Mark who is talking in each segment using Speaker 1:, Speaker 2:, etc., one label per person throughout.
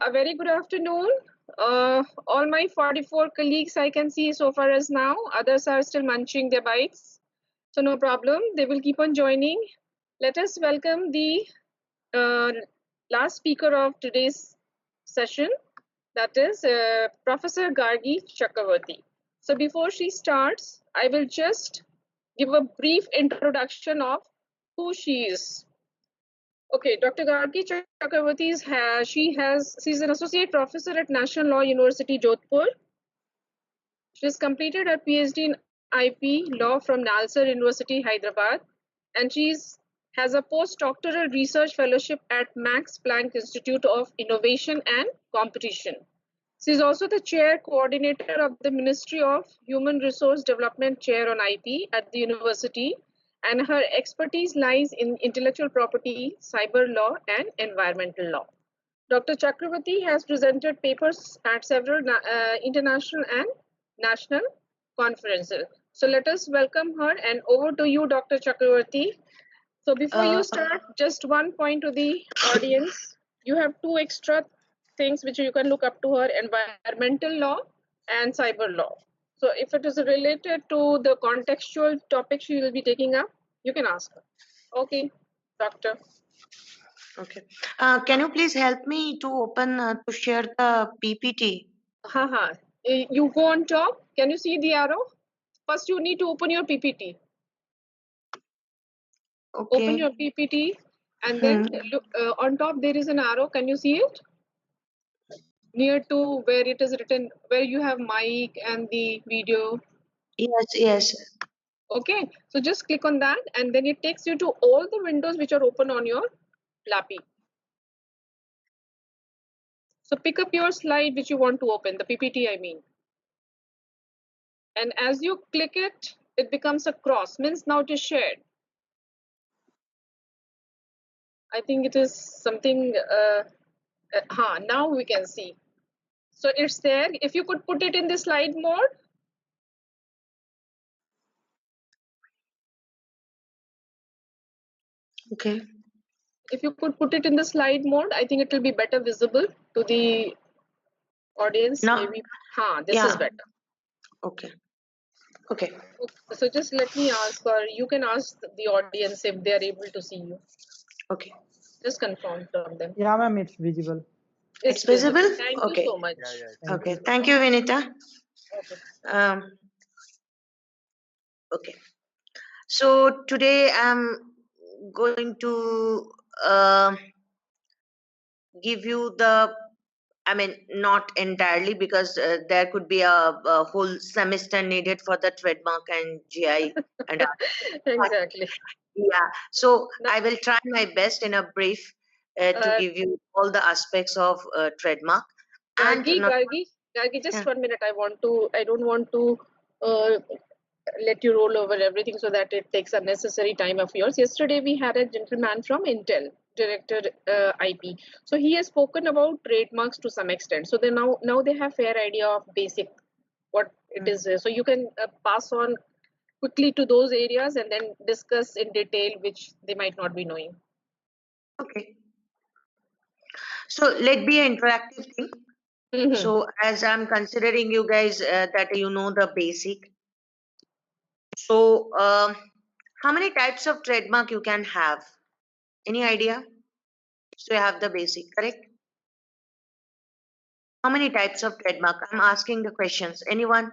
Speaker 1: A very good afternoon. All my 44 colleagues I can see so far as now. Others are still munching their bites. So no problem. They will keep on joining. Let us welcome the last speaker of today's session. That is Professor Gargi Chakraborty. So before she starts, I will just give a brief introduction of who she is. Okay, Dr. Gargi Chakraborty she's an associate professor at National Law University, Jodhpur. She's completed her PhD in IP law from Nalsar University, Hyderabad, and has a postdoctoral research fellowship at Max Planck Institute of Innovation and Competition. She is also the chair coordinator of the Ministry of Human Resource Development Chair on IP at the university, and her expertise lies in intellectual property, cyber law, and environmental law. Dr. Chakraborty has presented papers at several international and national conferences. So let us welcome her, and over to you, Dr. Chakraborty. So before you start, just one point to the audience. You have two extra things which you can look up to her: environmental law and cyber law. So if it is related to the contextual topic she will be taking up, you can ask her. Okay, doctor.
Speaker 2: Okay. Can you please help me to open to share the PPT?
Speaker 1: Haha. You go on top. Can you see the arrow? First, you need to open your PPT.
Speaker 2: Okay.
Speaker 1: Open your PPT, and then look, on top there is an arrow. Can you see it? Near to where it is written, where you have mic and the video.
Speaker 2: Yes, yes.
Speaker 1: Okay, so just click on that, and then it takes you to all the windows which are open on your Lappy. So pick up your slide which you want to open, the PPT I mean. And as you click it, it becomes a cross, means now it is shared. I think it is something, now we can see. So it's there. If you could put it in the slide mode.
Speaker 2: Okay.
Speaker 1: If you could put it in the slide mode, I think it will be better visible to the audience.
Speaker 2: No.
Speaker 1: Maybe, this is better.
Speaker 2: Okay. Okay.
Speaker 1: So just let me ask, or you can ask the audience if they are able to see you.
Speaker 2: Okay.
Speaker 1: Just confirm from them.
Speaker 3: Yeah, ma'am, it's visible.
Speaker 1: It's
Speaker 2: visible?
Speaker 1: Thank
Speaker 2: Okay.
Speaker 1: you so much.
Speaker 2: Okay. Thank you, Vinita.
Speaker 1: Okay.
Speaker 2: Okay. So today I'm going to give you the, I mean, not entirely, because there could be a whole semester needed for the trademark and GI and
Speaker 1: Exactly.
Speaker 2: yeah. So I will try my best in a brief to give you all the aspects of trademark.
Speaker 1: Gargi, just 1 minute. I don't want to let you roll over everything so that it takes unnecessary time of yours. Yesterday we had a gentleman from Intel, director IP. So he has spoken about trademarks to some extent. So they now they have fair idea of basic what it is. So you can pass on quickly to those areas and then discuss in detail which they might not be knowing.
Speaker 2: Okay. So let be an interactive thing. So as I'm considering you guys that you know the basic. So how many types of trademark you can have? Any idea? So you have the basic, correct? How many types of trademark? I'm asking the questions. Anyone?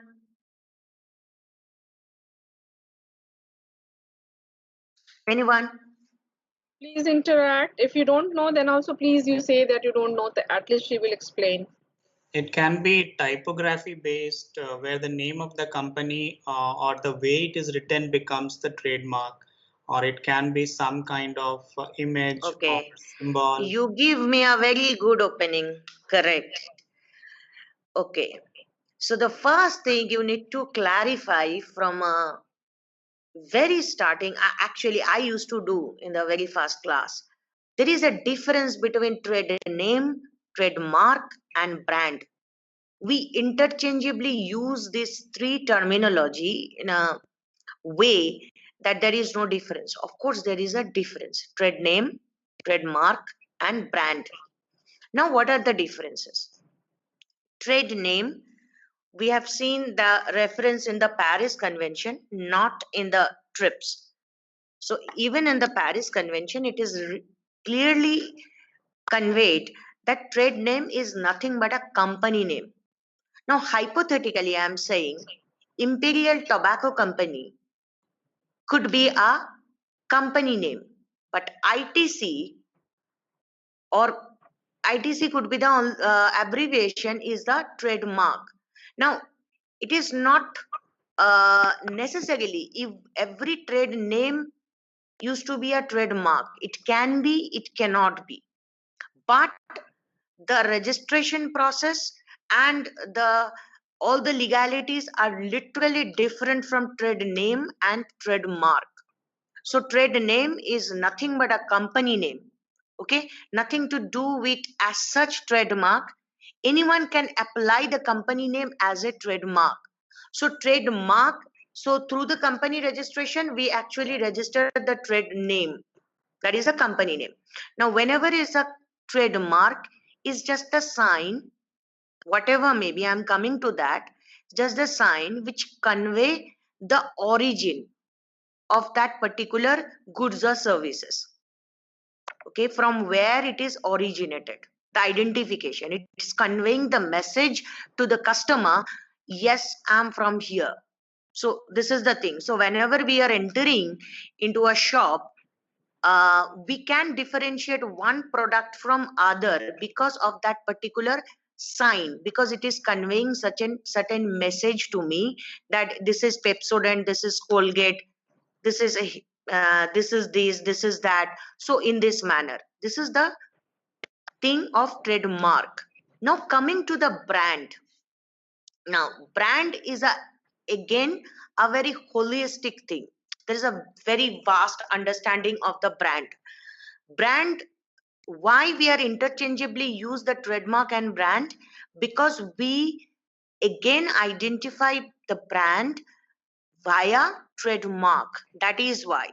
Speaker 2: Anyone?
Speaker 1: Please interact. If you don't know, then also please you say that you don't know. At least she will explain.
Speaker 4: It can be typography based, where the name of the company or the way it is written becomes the trademark, or it can be some kind of image or symbol.
Speaker 2: You give me a very good opening. Correct. Okay. So the first thing you need to clarify from a very starting, actually I used to do in the very first class, there is a difference between trade name, trademark, and brand. We interchangeably use these three terminology in a way that there is no difference. Of course there is a difference: trade name, trademark, and brand. Now, what are the differences? Trade name, we have seen the reference in the Paris Convention, not in the TRIPS. So even in the Paris Convention, it is clearly conveyed that trade name is nothing but a company name. Now, hypothetically, I am saying Imperial Tobacco Company could be a company name, but ITC could be the abbreviation is the trademark. Now, it is not necessarily if every trade name used to be a trademark. It can be, it cannot be. But the registration process and the all the legalities are literally different from trade name and trademark. So trade name is nothing but a company name. Okay, nothing to do with as such trademark. Anyone can apply the company name as a trademark. So trademark, so through the company registration, we actually register the trade name. That is a company name. Now, whenever is a trademark, is just a sign, whatever maybe I'm coming to that, just the sign which convey the origin of that particular goods or services. Okay, from where it is originated, the identification, it's conveying the message to the customer, yes, I'm from here. So this is the thing. So whenever we are entering into a shop, we can differentiate one product from other because of that particular sign, because it is conveying such a certain message to me that this is Pepsodent, this is Colgate, this is this is that. So in this manner, this is the thing of trademark. Now coming to the brand. Now brand is again a very holistic thing. There is a very vast understanding of the brand. Why we are interchangeably use the trademark and brand? Because we again identify the brand via trademark. That is why.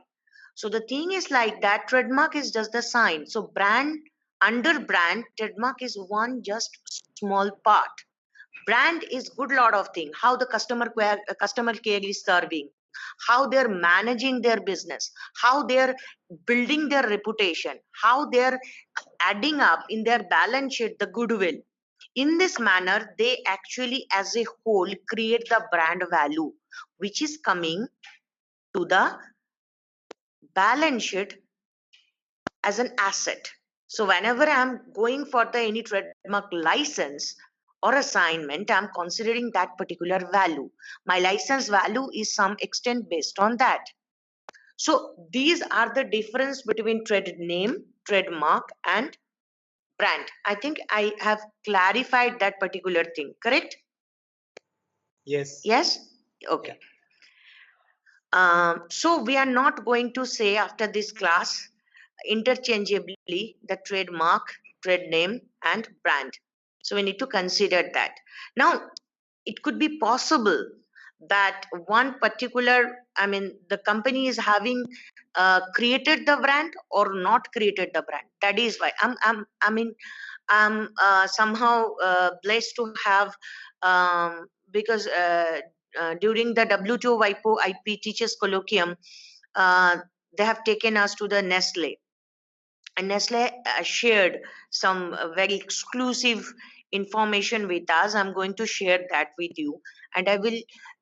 Speaker 2: So the thing is like that, trademark is just the sign. So brand, under brand, trademark is one just small part. Brand is good lot of thing. How the customer care is serving, how they're managing their business, how they're building their reputation, how they're adding up in their balance sheet the goodwill. In this manner, they actually as a whole create the brand value, which is coming to the balance sheet as an asset. So whenever I'm going for the any trademark license or assignment, I'm considering that particular value. My license value is some extent based on that. So these are the difference between trade name, trademark, and brand. I think I have clarified that particular thing, correct?
Speaker 4: Yes.
Speaker 2: Yes? Okay. So we are not going to say after this class interchangeably the trademark, trade name, and brand. So we need to consider that. Now, it could be possible that one particular, I mean, the company is having created the brand or not created the brand. That is why I'm somehow blessed to have because during the W2 WIPO IP Teachers Colloquium, they have taken us to the Nestle. And Nestle shared some very exclusive information with us. I'm going to share that with you, and I will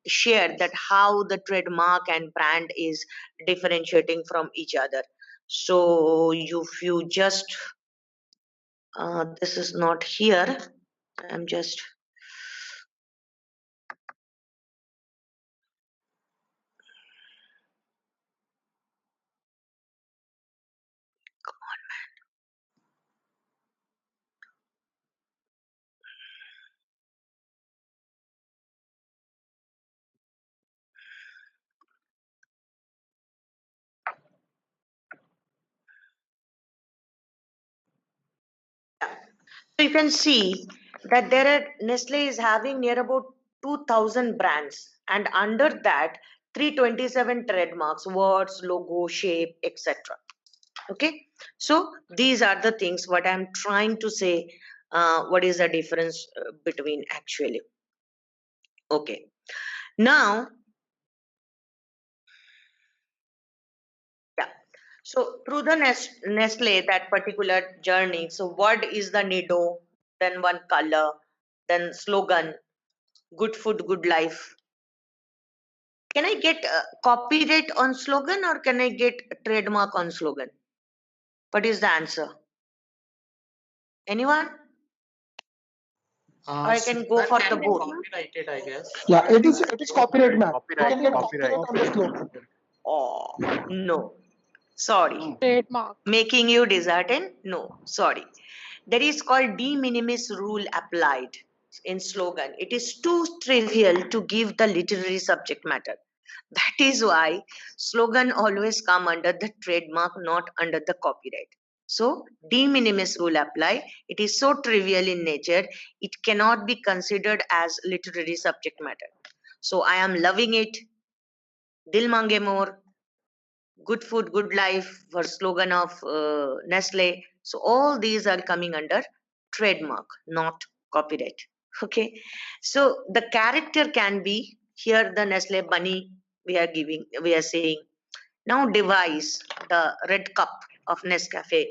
Speaker 2: share that how the trademark and brand is differentiating from each other. So if you just this is not here, I'm just so you can see that there are Nestle is having near about 2000 brands, and under that 327 trademarks, words, logo, shape, etc. Okay, so these are the things what I'm trying to say. what is the difference between actually. Okay. Now, yeah. So through the Nestle, that particular journey, so what is the Nido, then one color, then slogan, good food, good life. Can I get copyright on slogan or can I get trademark on slogan? What is the answer? Anyone? Or I can go
Speaker 4: Slogan
Speaker 2: for
Speaker 4: can
Speaker 2: the
Speaker 4: be
Speaker 2: both.
Speaker 4: copyrighted, I guess.
Speaker 3: Yeah, it is copyright, ma'am. You
Speaker 5: Copyright,
Speaker 3: can get
Speaker 5: copyright.
Speaker 3: copyright on the slogan.
Speaker 2: Oh, no. Sorry.
Speaker 6: Trademark.
Speaker 2: Making you disheartened? No, sorry. That is called de minimis rule applied in slogan. It is too trivial to give the literary subject matter. That is why slogan always come under the trademark, not under the copyright. So de minimis rule apply. It is so trivial in nature, it cannot be considered as literary subject matter. So I am loving it. Dil mange more. Good food, good life for slogan of Nestle. So all these are coming under trademark, not copyright. Okay. So the character can be here the Nestle bunny we are saying. Now device, the red cup of Nescafe,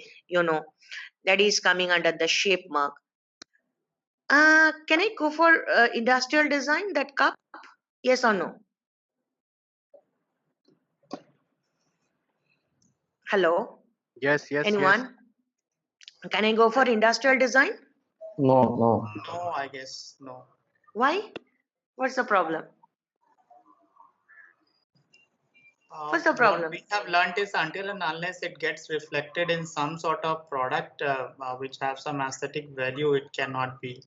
Speaker 2: that is coming under the shape mark. Can I go for industrial design, that cup? Yes or no? Hello?
Speaker 5: Yes, yes, yes.
Speaker 2: Anyone? Can I go for industrial design?
Speaker 7: No.
Speaker 4: No, I guess no.
Speaker 2: Why? What's the problem? What's the
Speaker 4: What
Speaker 2: problem?
Speaker 4: we have learned is until and unless it gets reflected in some sort of product which have some aesthetic value, it cannot be.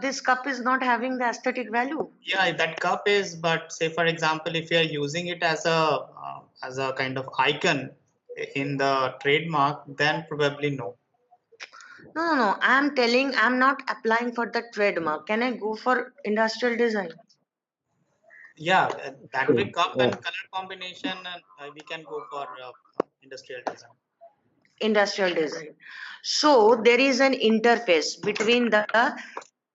Speaker 2: This cup is not having the aesthetic value.
Speaker 4: Yeah, that cup is, but say for example, if you are using it as a kind of icon in the trademark, then probably no.
Speaker 2: No. I'm telling I'm not applying for the trademark. Can I go for industrial design?
Speaker 4: Yeah, that way cup
Speaker 7: Yeah.
Speaker 4: and color combination, we can go for industrial design.
Speaker 2: Industrial design. So there is an interface between the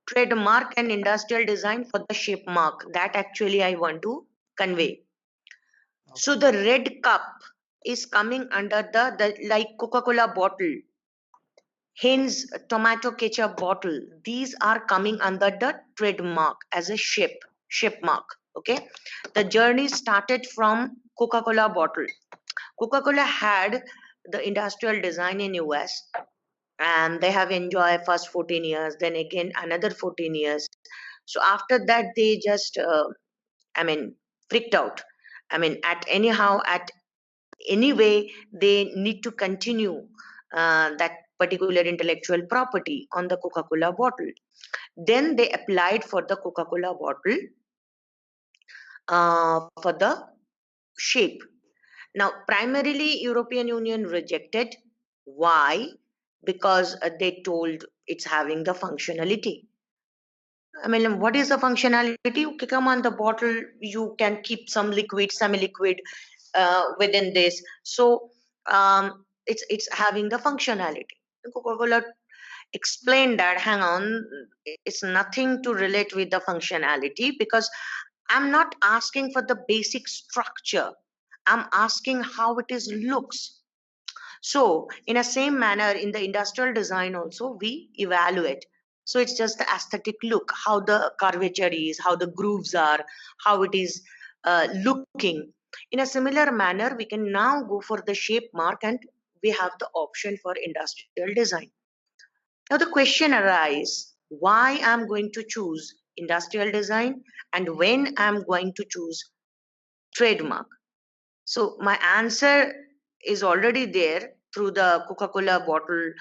Speaker 2: trademark and industrial design for the shape mark. That actually I want to convey. So the red cup is coming under the like Coca-Cola bottle, hence tomato ketchup bottle. These are coming under the trademark as a shape mark. Okay, the journey started from Coca-Cola bottle. Coca-Cola had the industrial design in US, and they have enjoyed first 14 years, then again another 14 years. So after that they just freaked out. At any way they need to continue that particular intellectual property on the Coca-Cola bottle. Then they applied for the Coca-Cola bottle for the shape. Now primarily European Union rejected. Why? Because they told it's having the functionality. What is the functionality? Okay, come on, the bottle you can keep some liquid, semi-liquid within this. So it's having the functionality. Coca-Cola explained that, hang on, it's nothing to relate with the functionality, because I'm not asking for the basic structure. I'm asking how it is looks. So in a same manner, in the industrial design also, we evaluate. So it's just the aesthetic look, how the curvature is, how the grooves are, how it is looking. In a similar manner, we can now go for the shape mark, and we have the option for industrial design. Now the question arises, why I'm going to choose industrial design and when I'm going to choose trademark. So my answer is already there through the Coca-Cola bottle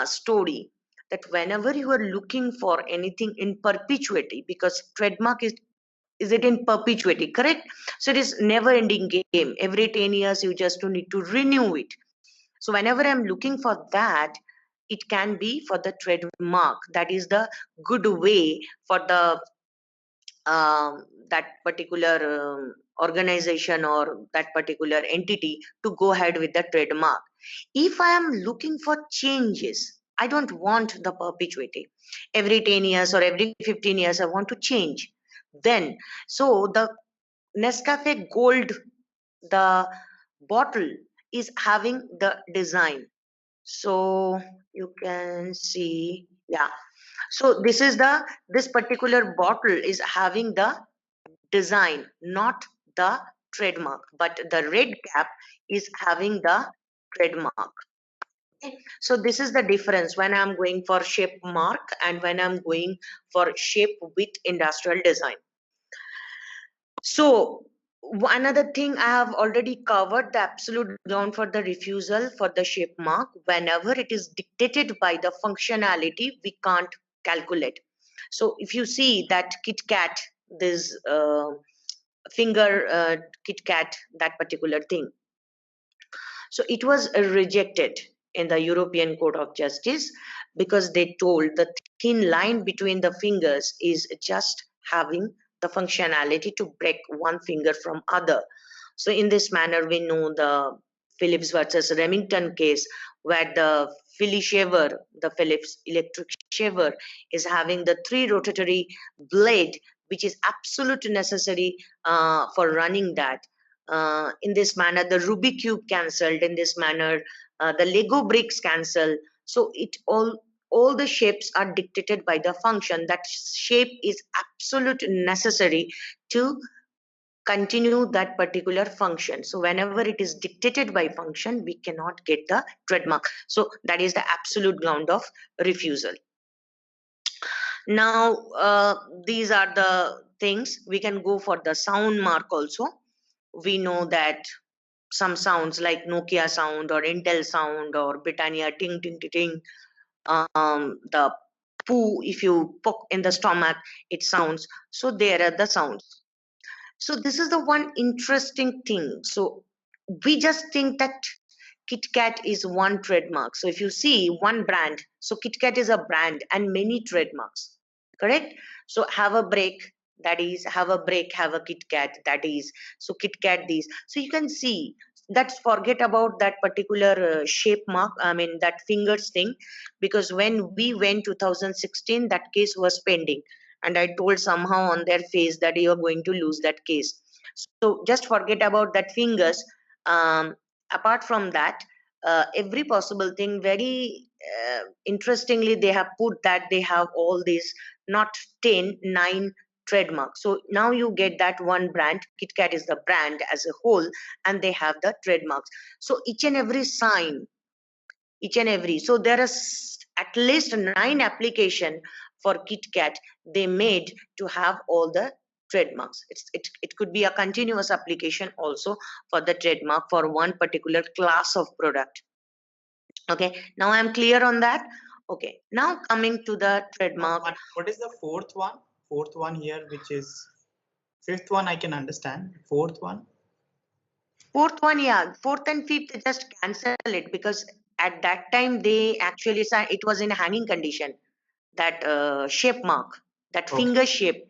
Speaker 2: story, that whenever you are looking for anything in perpetuity, because trademark is it in perpetuity, correct? So it is never ending game. Every 10 years you just need to renew it. So whenever I'm looking for that, it can be for the trademark. That is the good way for the that particular organization or that particular entity to go ahead with the trademark. If I am looking for changes, I don't want the perpetuity. Every 10 years or every 15 years, I want to change. Then, so the Nescafe Gold, the bottle is having the design. So you can see, yeah. So this particular bottle is having the design, not the trademark, but the red cap is having the trademark. So this is the difference when I'm going for shape mark and when I'm going for shape with industrial design. So another thing I have already covered, the absolute ground for the refusal for the shape mark. Whenever it is dictated by the functionality, we can't calculate. So if you see that Kit Kat, this finger Kit Kat, that particular thing. So it was rejected in the European Court of Justice because they told the thin line between the fingers is just having the functionality to break one finger from other. So in this manner, we know the Phillips versus Remington case where the Philly shaver, the Phillips electric shaver, is having the 3 rotatory blade, which is absolutely necessary for running that. In this manner, the Rubik cube cancelled. In this manner, the Lego bricks cancel. So it all the shapes are dictated by the function. That shape is absolute necessary to continue that particular function. So whenever it is dictated by function, we cannot get the trademark. So that is the absolute ground of refusal. Now these are the things. We can go for the sound mark also. We know that some sounds like Nokia sound or Intel sound or Britannia ting ting ting ting, the poo, if you poke in the stomach, it sounds. So there are the sounds. So this is the one interesting thing. So we just think that Kit Kat is one trademark. So if you see one brand, so Kit Kat is a brand and many trademarks, correct? So have a break, that is, have a break, have a Kit Kat, that is, so Kit Kat these. So you can see, that's forget about that particular shape mark, I mean that fingers thing, because when we went 2016, that case was pending. And I told somehow on their face that you are going to lose that case. So just forget about that fingers. Apart from that, every possible thing, very interestingly, they have put that they have all these not 10, 9 trademarks. So now you get that one brand, Kit Kat is the brand as a whole, and they have the trademarks. So each and every sign, so there are at least 9 application for Kit Kat they made to have all the trademarks. It could be a continuous application also for the trademark for one particular class of product. Okay, now I'm clear on that. Okay, now coming to the trademark.
Speaker 4: What is the fourth one? Fourth one here, which is fifth one, I can understand. Fourth one?
Speaker 2: Fourth one, yeah. Fourth and fifth, just cancel it because at that time they actually said it was in a hanging condition. That shape mark, that finger shape.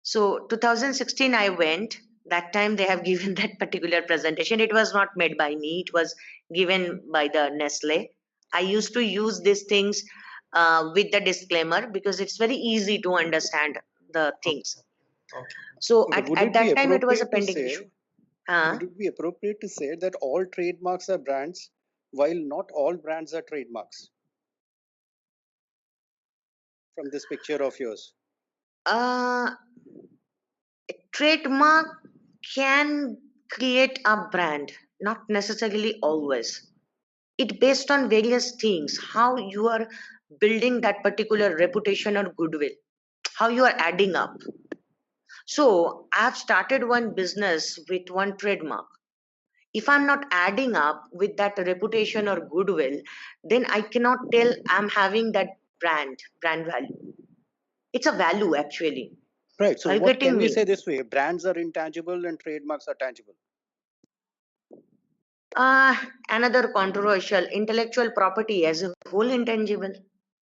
Speaker 2: So 2016 I went. That time they have given that particular presentation. It was not made by me. It was given by the Nestle. I used to use these things with the disclaimer because it's very easy to understand the things.
Speaker 4: Okay.
Speaker 2: So at that time it was a pending issue.
Speaker 3: Would it be appropriate to say that all trademarks are brands, while not all brands are trademarks? From this picture of yours.
Speaker 2: A trademark can create a brand, not necessarily always. It based on various things, how you are building that particular reputation or goodwill, how you are adding up. So I have started one business with one trademark. If I'm not adding up with that reputation or goodwill, then I cannot tell I'm having that brand value. It's a value actually.
Speaker 3: Right. So what can we say this way? Brands are intangible and trademarks are tangible.
Speaker 2: Another controversial, intellectual property as a whole intangible.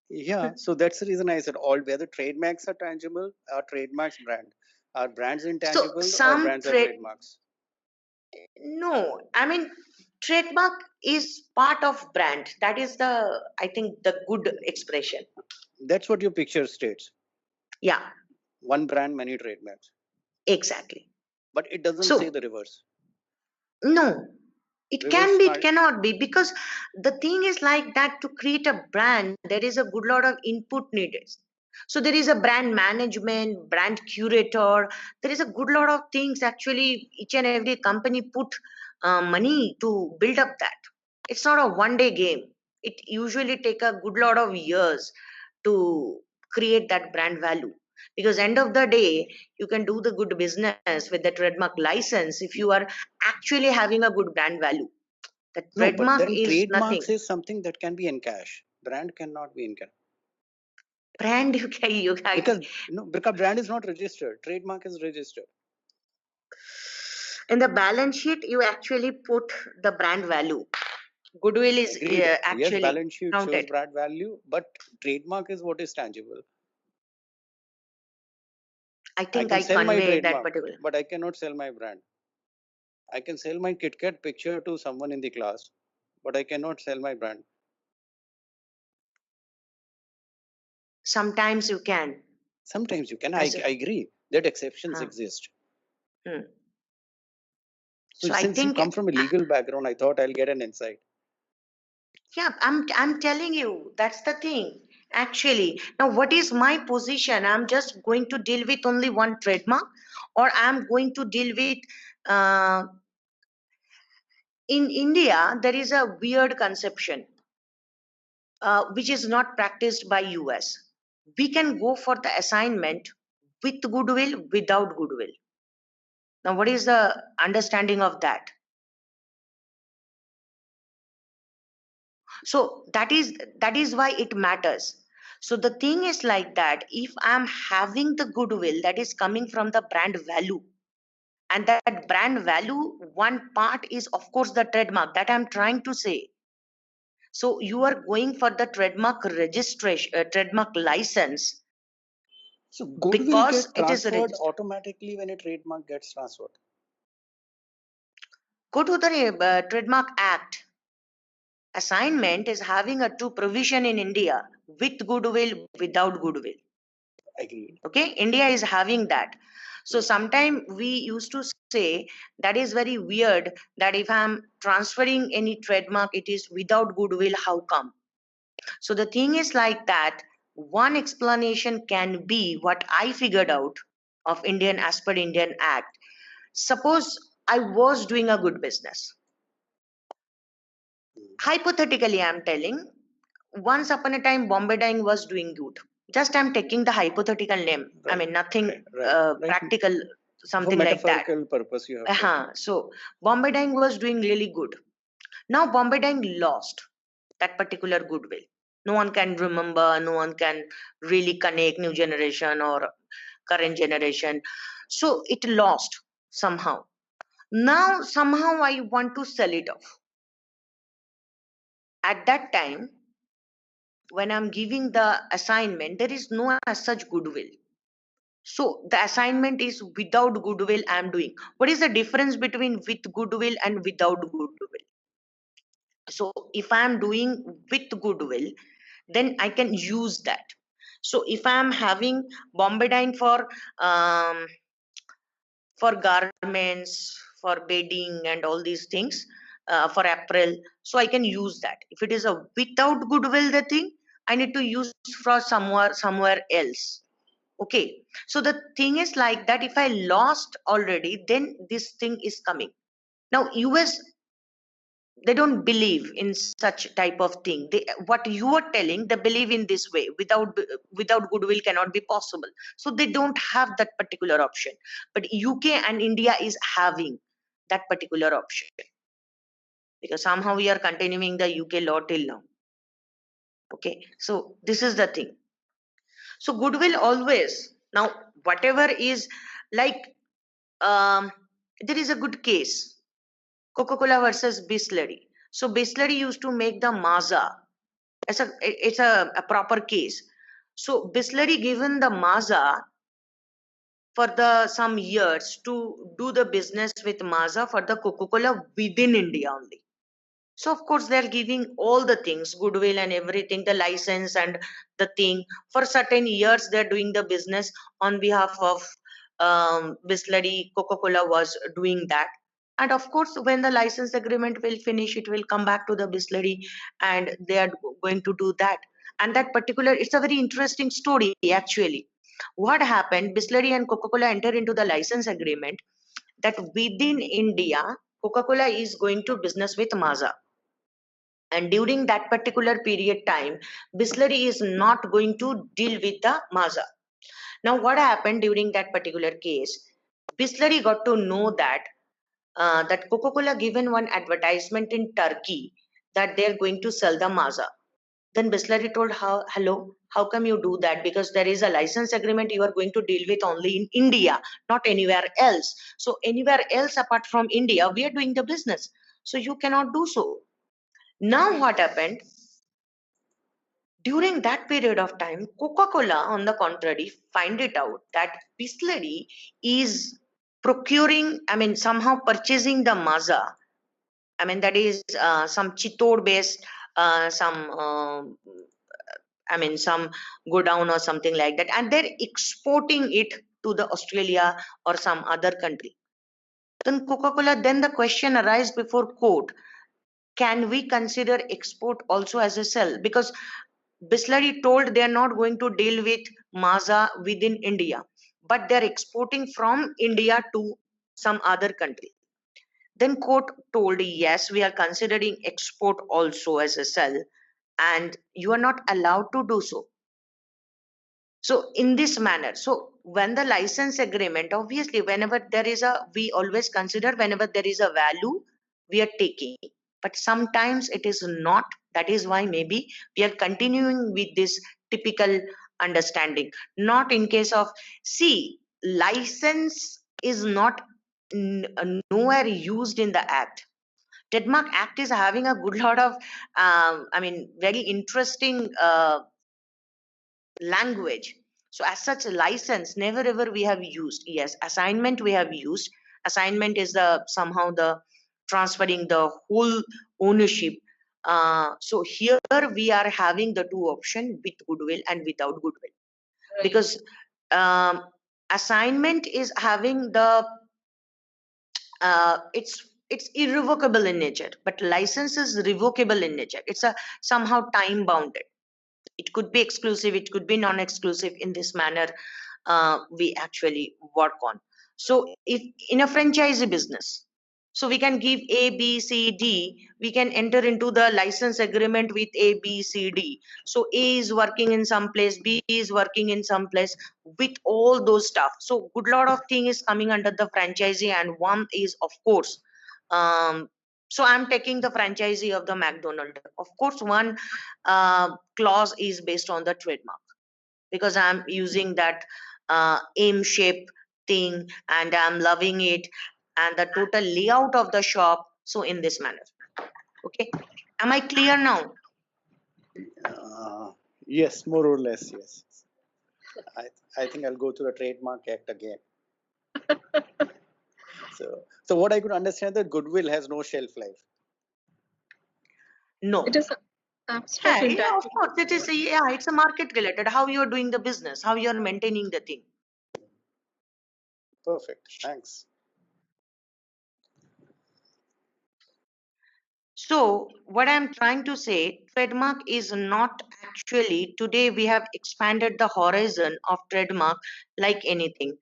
Speaker 3: Yeah, so that's the reason I said all, whether trademarks are tangible, are trademarks brand, are brands intangible, or brands are trademarks?
Speaker 2: No, I mean Trademark is part of brand. That is the, I think, the good expression.
Speaker 3: That's what your picture states.
Speaker 2: Yeah,
Speaker 3: One brand, many trademarks.
Speaker 2: exactly.
Speaker 3: But it doesn't say
Speaker 2: So,
Speaker 3: the reverse.
Speaker 2: no, it
Speaker 3: Reverse
Speaker 2: can be, it
Speaker 3: can't.
Speaker 2: cannot be, because the thing is like that, to create a brand, there is a good lot of input needed. So there is a brand management, brand curator, there is a good lot of things actually. Each and every company put money to build up that. It's not a one day game. It usually take a good lot of years to create that brand value, because end of the day you can do the good business with the trademark license if you are actually having a good brand value. The
Speaker 3: No, but
Speaker 2: trademark
Speaker 3: then
Speaker 2: is nothing.
Speaker 3: trademarks is something that can be in cash. Brand cannot be in cash.
Speaker 2: Brand you can
Speaker 3: Because brand is not registered. Trademark is registered.
Speaker 2: in the balance sheet you actually put the brand value. Goodwill is
Speaker 3: Agreed. Yes,
Speaker 2: actually
Speaker 3: balance sheet shows
Speaker 2: counted.
Speaker 3: brand value, but trademark is what is tangible.
Speaker 2: I think
Speaker 3: can
Speaker 2: I
Speaker 3: sell my
Speaker 2: conveyed that
Speaker 3: trademark,
Speaker 2: particular.
Speaker 3: but I cannot sell my brand. I can sell my KitKat picture to someone in the class, but I cannot sell my brand.
Speaker 2: Sometimes you can.
Speaker 3: Sometimes you can.
Speaker 2: As
Speaker 3: I agree that exceptions
Speaker 2: Huh.
Speaker 3: exist.
Speaker 2: Hmm.
Speaker 3: So,
Speaker 2: So I
Speaker 3: since you
Speaker 2: think
Speaker 3: come from a legal background, I thought I'll get an insight.
Speaker 2: yeah, I'm telling you, that's the thing. Actually, now what is my position? I'm just going to deal with only one trademark, or I'm going to deal with uh, in India, there is a weird conception which is not practiced by US. We can go for the assignment with goodwill, without goodwill. Now, what is the understanding of that? So that is why it matters. So the thing is like that. If I'm having the goodwill that is coming from the brand value, and that brand value, one part is of course the trademark that I'm trying to say. So you are going for the trademark registration, trademark license,
Speaker 3: So, goodwill
Speaker 2: because
Speaker 3: get
Speaker 2: it is
Speaker 3: transferred
Speaker 2: registered.
Speaker 3: automatically when a trademark gets transferred.
Speaker 2: Go to the Trademark Act. Assignment is having a two provision in India, with goodwill, without goodwill.
Speaker 3: Agreed.
Speaker 2: Okay, India is having that. So
Speaker 3: Yes.
Speaker 2: sometime we used to say that is very weird, that if I'm transferring any trademark, it is without goodwill. How come? So the thing is like that. One explanation can be what I figured out of Indian, as per Indian Act. Suppose I was doing a good business. Hypothetically, I'm telling, once upon a time, Bombay Dyeing was doing good. Just I'm taking the hypothetical name. I
Speaker 3: Right.
Speaker 2: mean, nothing
Speaker 3: Right.
Speaker 2: practical,
Speaker 3: For
Speaker 2: something like that.
Speaker 3: metaphorical purpose, you have said.
Speaker 2: So Bombay Dyeing was doing really good. Now Bombay Dyeing lost that particular goodwill. No one can remember, no one can really connect new generation or current generation. So it lost somehow. Now somehow I want to sell it off. At that time, when I'm giving the assignment, there is no as such goodwill. So the assignment is without goodwill I'm doing. What is the difference between with goodwill and without goodwill? So if I'm doing with goodwill, then I can use that. So if I'm having Bombadine um, for garments, for bedding and all these things, for apparel, so I can use that. If it is a without goodwill, the thing I need to use for somewhere else. Okay, so the thing is like that. If I lost already, then this thing is coming. Now US, they don't believe in such type of thing. They, what you are telling, they believe in this way. Without goodwill cannot be possible. So they don't have that particular option. But UK and India is having that particular option, because somehow we are continuing the UK law till now. Okay, so this is the thing. So goodwill always, now whatever is like, um, there is a good case, Coca-Cola versus Bisleri. So Bisleri used to make the Maza. It's a proper case. So Bisleri given the Maza for the some years to do the business with Maza for the Coca-Cola within India only. So of course they're giving all the things, goodwill and everything, the license and the thing. For certain years they're doing the business on behalf of Bisleri. Coca-Cola was doing that. And of course, when the license agreement will finish, it will come back to the Bisleri and they are going to do that. And that particular, it's a very interesting story actually. What happened, Bisleri and Coca-Cola enter into the license agreement that within India, Coca-Cola is going to business with Mazda. And during that particular period time, Bisleri is not going to deal with the Mazda. Now, what happened during that particular case? Bisleri got to know that that Coca-Cola given one advertisement in Turkey that they're going to sell the Mazda. Then Bisleri told, hello, how come you do that? Because there is a license agreement you are going to deal with only in India, not anywhere else. So anywhere else apart from India, we are doing the business. So you cannot do so. Now what happened? During that period of time, Coca-Cola, on the contrary, find it out that Bisleri is procuring, somehow purchasing the Mazda. That is some Chittor based, some go down or something like that, and they're exporting it to the Australia or some other country. Then Coca-Cola, then the question arises before court, can we consider export also as a sell? Because Bisleri told they are not going to deal with Mazda within India, but they're exporting from India to some other country. Then court told, yes, we are considering export also as a sell, and you are not allowed to do so. So in this manner, so when the license agreement, obviously, whenever there is we always consider whenever there is a value, we are taking. But sometimes it is not. That is why maybe we are continuing with this typical understanding. Not in case of, see, license is not nowhere used in the act. Trademark Act is having a good lot of, very interesting language. So as such, license never ever we have used. Yes, assignment we have used. Assignment is the somehow the transferring the whole ownership. So here we are having the two option, with goodwill and without goodwill. Right. Because assignment is having the it's irrevocable in nature, but license is revocable in nature. It's a somehow time bounded. It could be exclusive, it could be non-exclusive. In this manner we actually work on. So if in a franchise business, so we can give A, B, C, D, we can enter into the license agreement with A, B, C, D. So A is working in some place, B is working in some place, with all those stuff. So good lot of thing is coming under the franchisee, and one is of course so I'm taking the franchisee of the McDonald's. Of course, one clause is based on the trademark, because I'm using that aim shape thing and I'm loving it, and the total layout of the shop. So in this manner, okay. Am I clear now?
Speaker 3: Yes, more or less, yes. I think I'll go to the Trademark Act again. So what I could understand, that goodwill has no shelf life.
Speaker 2: No.
Speaker 1: It is abstract.
Speaker 2: Yeah, of course. It is. It's a market related. How you are doing the business, how you are maintaining the thing.
Speaker 3: Perfect. Thanks.
Speaker 2: So what I'm trying to say, trademark is not actually, today we have expanded the horizon of trademark like anything.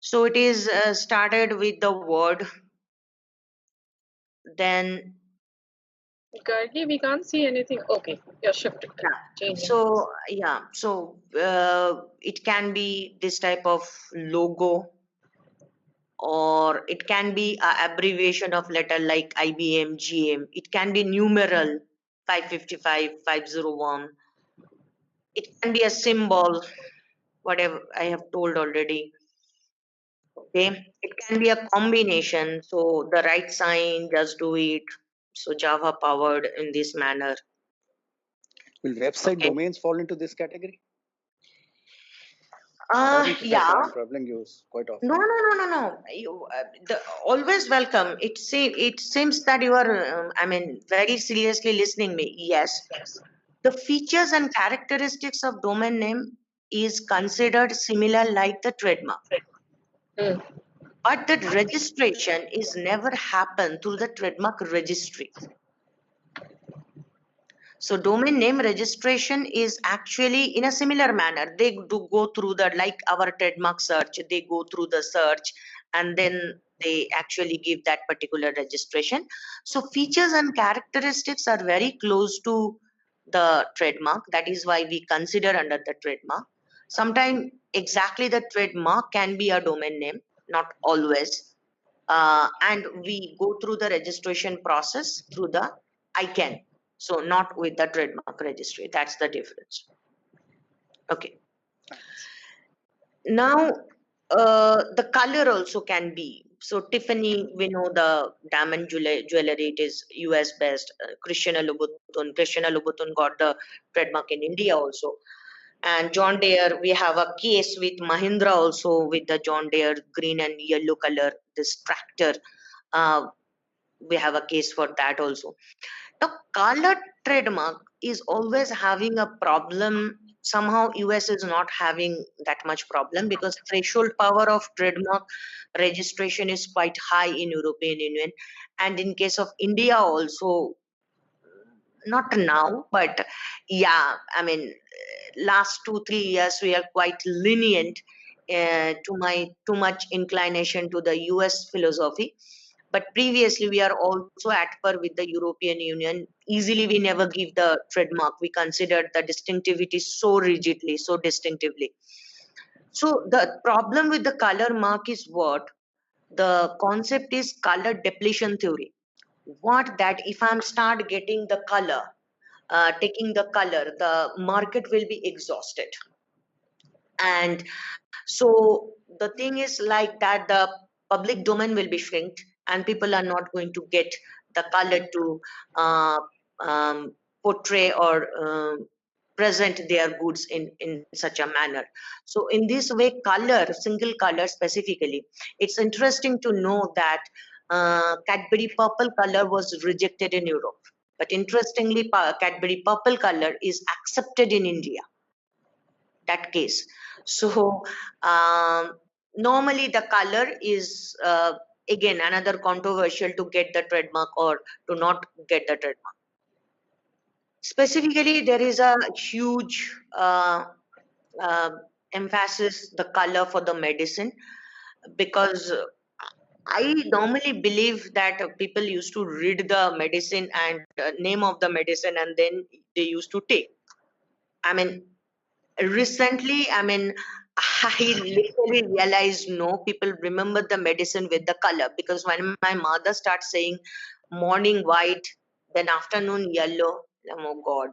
Speaker 2: So it is started with the word, then
Speaker 1: Gargi, we can't see anything. Okay, you're shifting.
Speaker 2: Yeah. So it can be this type of logo, or it can be a abbreviation of letter like IBM, GM. It can be numeral 555, 501. It can be a symbol, whatever I have told already. Okay, it can be a combination. So the right sign, just do it. So Java powered in this manner.
Speaker 3: Will website domains fall into this category? Sorry that
Speaker 2: Yeah.
Speaker 3: I'm troubling you quite often.
Speaker 2: No. You, always welcome. It seems that you are, very seriously listening me. Yes, the features and characteristics of domain name is considered similar like the trademark,
Speaker 1: Hmm.
Speaker 2: but the registration is never happened through the trademark registry. So domain name registration is actually in a similar manner. They do go through the, like our trademark search, they go through the search and then they actually give that particular registration. So features and characteristics are very close to the trademark. That is why we consider under the trademark. Sometimes exactly the trademark can be a domain name, not always. And we go through the registration process through the ICANN. So not with the trademark registry. That's the difference. Okay.
Speaker 3: Thanks.
Speaker 2: Now, the color also can be. So Tiffany, we know the diamond jewelry. It is US based. Christian Louboutin got the trademark in India also. And John Deere, we have a case with Mahindra also with the John Deere green and yellow color. This tractor, uh, we have a case for that also. The color trademark is always having a problem. Somehow US is not having that much problem because threshold power of trademark registration is quite high in European Union. And in case of India also, not now, but yeah, last 2 3 years we are quite lenient to my too much inclination to the US philosophy. But previously we are also at par with the European Union. Easily we never give the trademark. We considered the distinctivity so rigidly, so distinctively. So the problem with the color mark is what? The concept is color depletion theory. What that if I'm start getting the color, taking the color, the market will be exhausted. And so the thing is like that the public domain will be shrinked and people are not going to get the color to uh, um, portray or present their goods in such a manner. So in this way, color, single color specifically, it's interesting to know that Cadbury purple color was rejected in Europe. But interestingly, Cadbury purple color is accepted in India, that case. So normally the color is again another controversial to get the trademark or to not get the trademark. Specifically, there is a huge uh, emphasis the color for the medicine because I normally believe that people used to read the medicine and name of the medicine and then they used to take. I mean, recently, I literally realized no, people remember the medicine with the color because when my mother starts saying morning white, then afternoon yellow, oh God.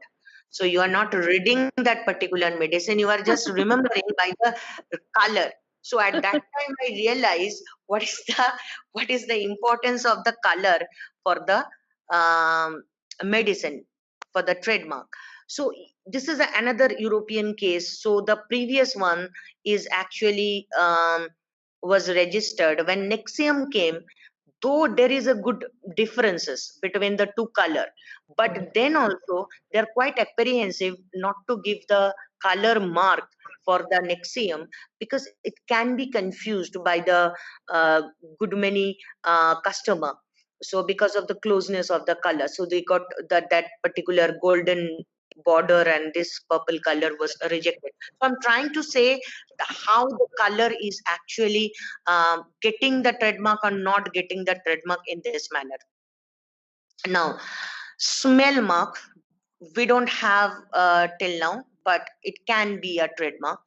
Speaker 2: So you are not reading that particular medicine, you are just remembering by the color. So at that time I realized what is the importance of the color for the medicine, for the trademark. So this is another European case. So the previous one is actually was registered when Nexium came. Though there is a good differences between the two color, but then also they're quite apprehensive not to give the color mark for the Nexium because it can be confused by the good many customer. So because of the closeness of the color, so they got that particular golden border and this purple color was rejected. So I'm trying to say how the color is actually getting the trademark or not getting the trademark in this manner. Now, smell mark, we don't have till now, but it can be a trademark.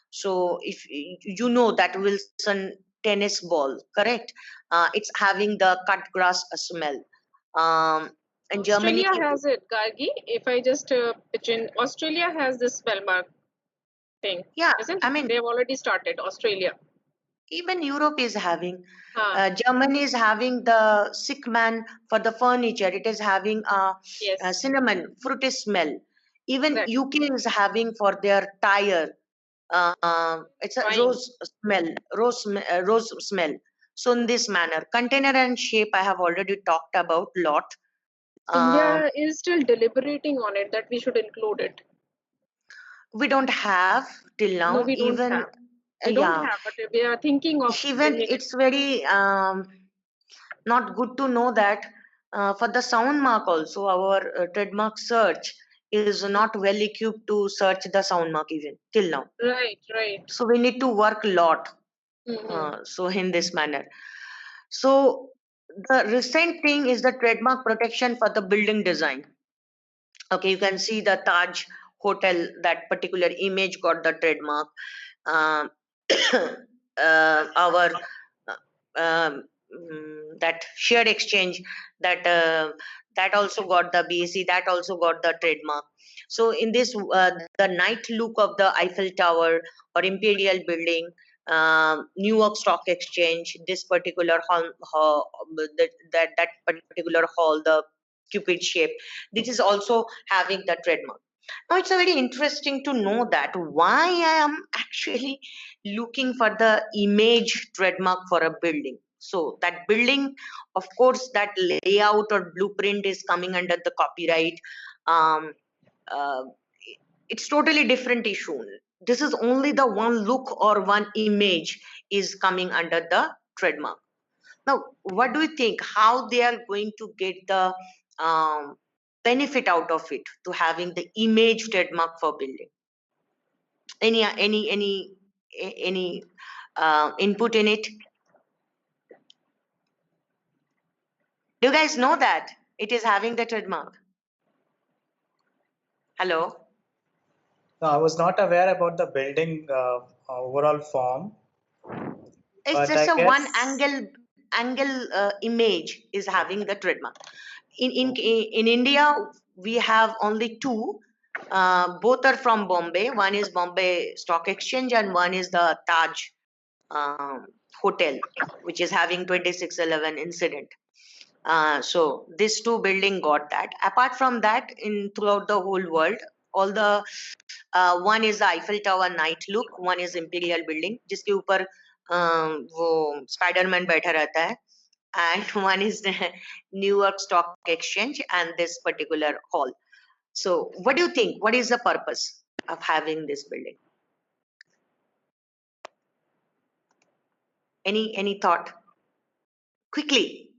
Speaker 2: So if you know that Wilson tennis ball, correct? It's having the cut grass smell. Um, in Germany,
Speaker 1: Australia has it, Gargi. If I just pitch in, Australia has this Spellmark thing,
Speaker 2: yeah,
Speaker 1: isn't it? They've already started, Australia.
Speaker 2: even Europe is having.
Speaker 1: Huh.
Speaker 2: Germany is having the sick man for the furniture. It is having a
Speaker 1: Yes,
Speaker 2: cinnamon, fruity smell. Even
Speaker 1: correct.
Speaker 2: UK is having for their tire. It's a
Speaker 1: Fine.
Speaker 2: rose smell. So in this manner, container and shape I have already talked about lot.
Speaker 1: India is still deliberating on it that we should include it.
Speaker 2: We don't have till now.
Speaker 1: No, we don't
Speaker 2: Even
Speaker 1: have. We don't have, but we are thinking of
Speaker 2: even
Speaker 1: bringing it.
Speaker 2: it's very not good to know that for the sound mark also our trademark search is not well equipped to search the sound mark even till now.
Speaker 1: Right.
Speaker 2: So we need to work a lot. So in this manner. So the recent thing is the trademark protection for the building design. Okay, you can see the Taj Hotel, that particular image got the trademark. Um, our that shared exchange, that also got the BAC, that also got the trademark. So in this, the night look of the Eiffel Tower or Imperial Building, New York Stock Exchange, this particular hall, that particular hall, the Cupid shape, this is also having the trademark. Now it's a very interesting to know that why I am actually looking for the image trademark for a building. So that building, of course, that layout or blueprint is coming under the copyright. Um, uh, it's totally different issue. This is only the one look or one image is coming under the trademark. Now, what do you think? How they are going to get the benefit out of it to having the image trademark for building? Any input in it? Do you guys know that it is having the trademark? Hello?
Speaker 4: No, I was not aware about the building overall form.
Speaker 2: It's
Speaker 4: But
Speaker 2: just
Speaker 4: I
Speaker 2: a
Speaker 4: guess
Speaker 2: one angle image is having the trademark. In India, we have only two. Both are from Bombay. One is Bombay Stock Exchange, and one is the Taj Hotel, which is having 2611 incident. So these two building got that. Apart from that, in throughout the whole world, all the one is the Eiffel Tower night look, one is Imperial Building, जिसके ऊपर वो Spiderman बैठा रहता है, and one is the New York Stock Exchange and this particular hall. So what do you think? What is the purpose of having this building? Any thought? Quickly.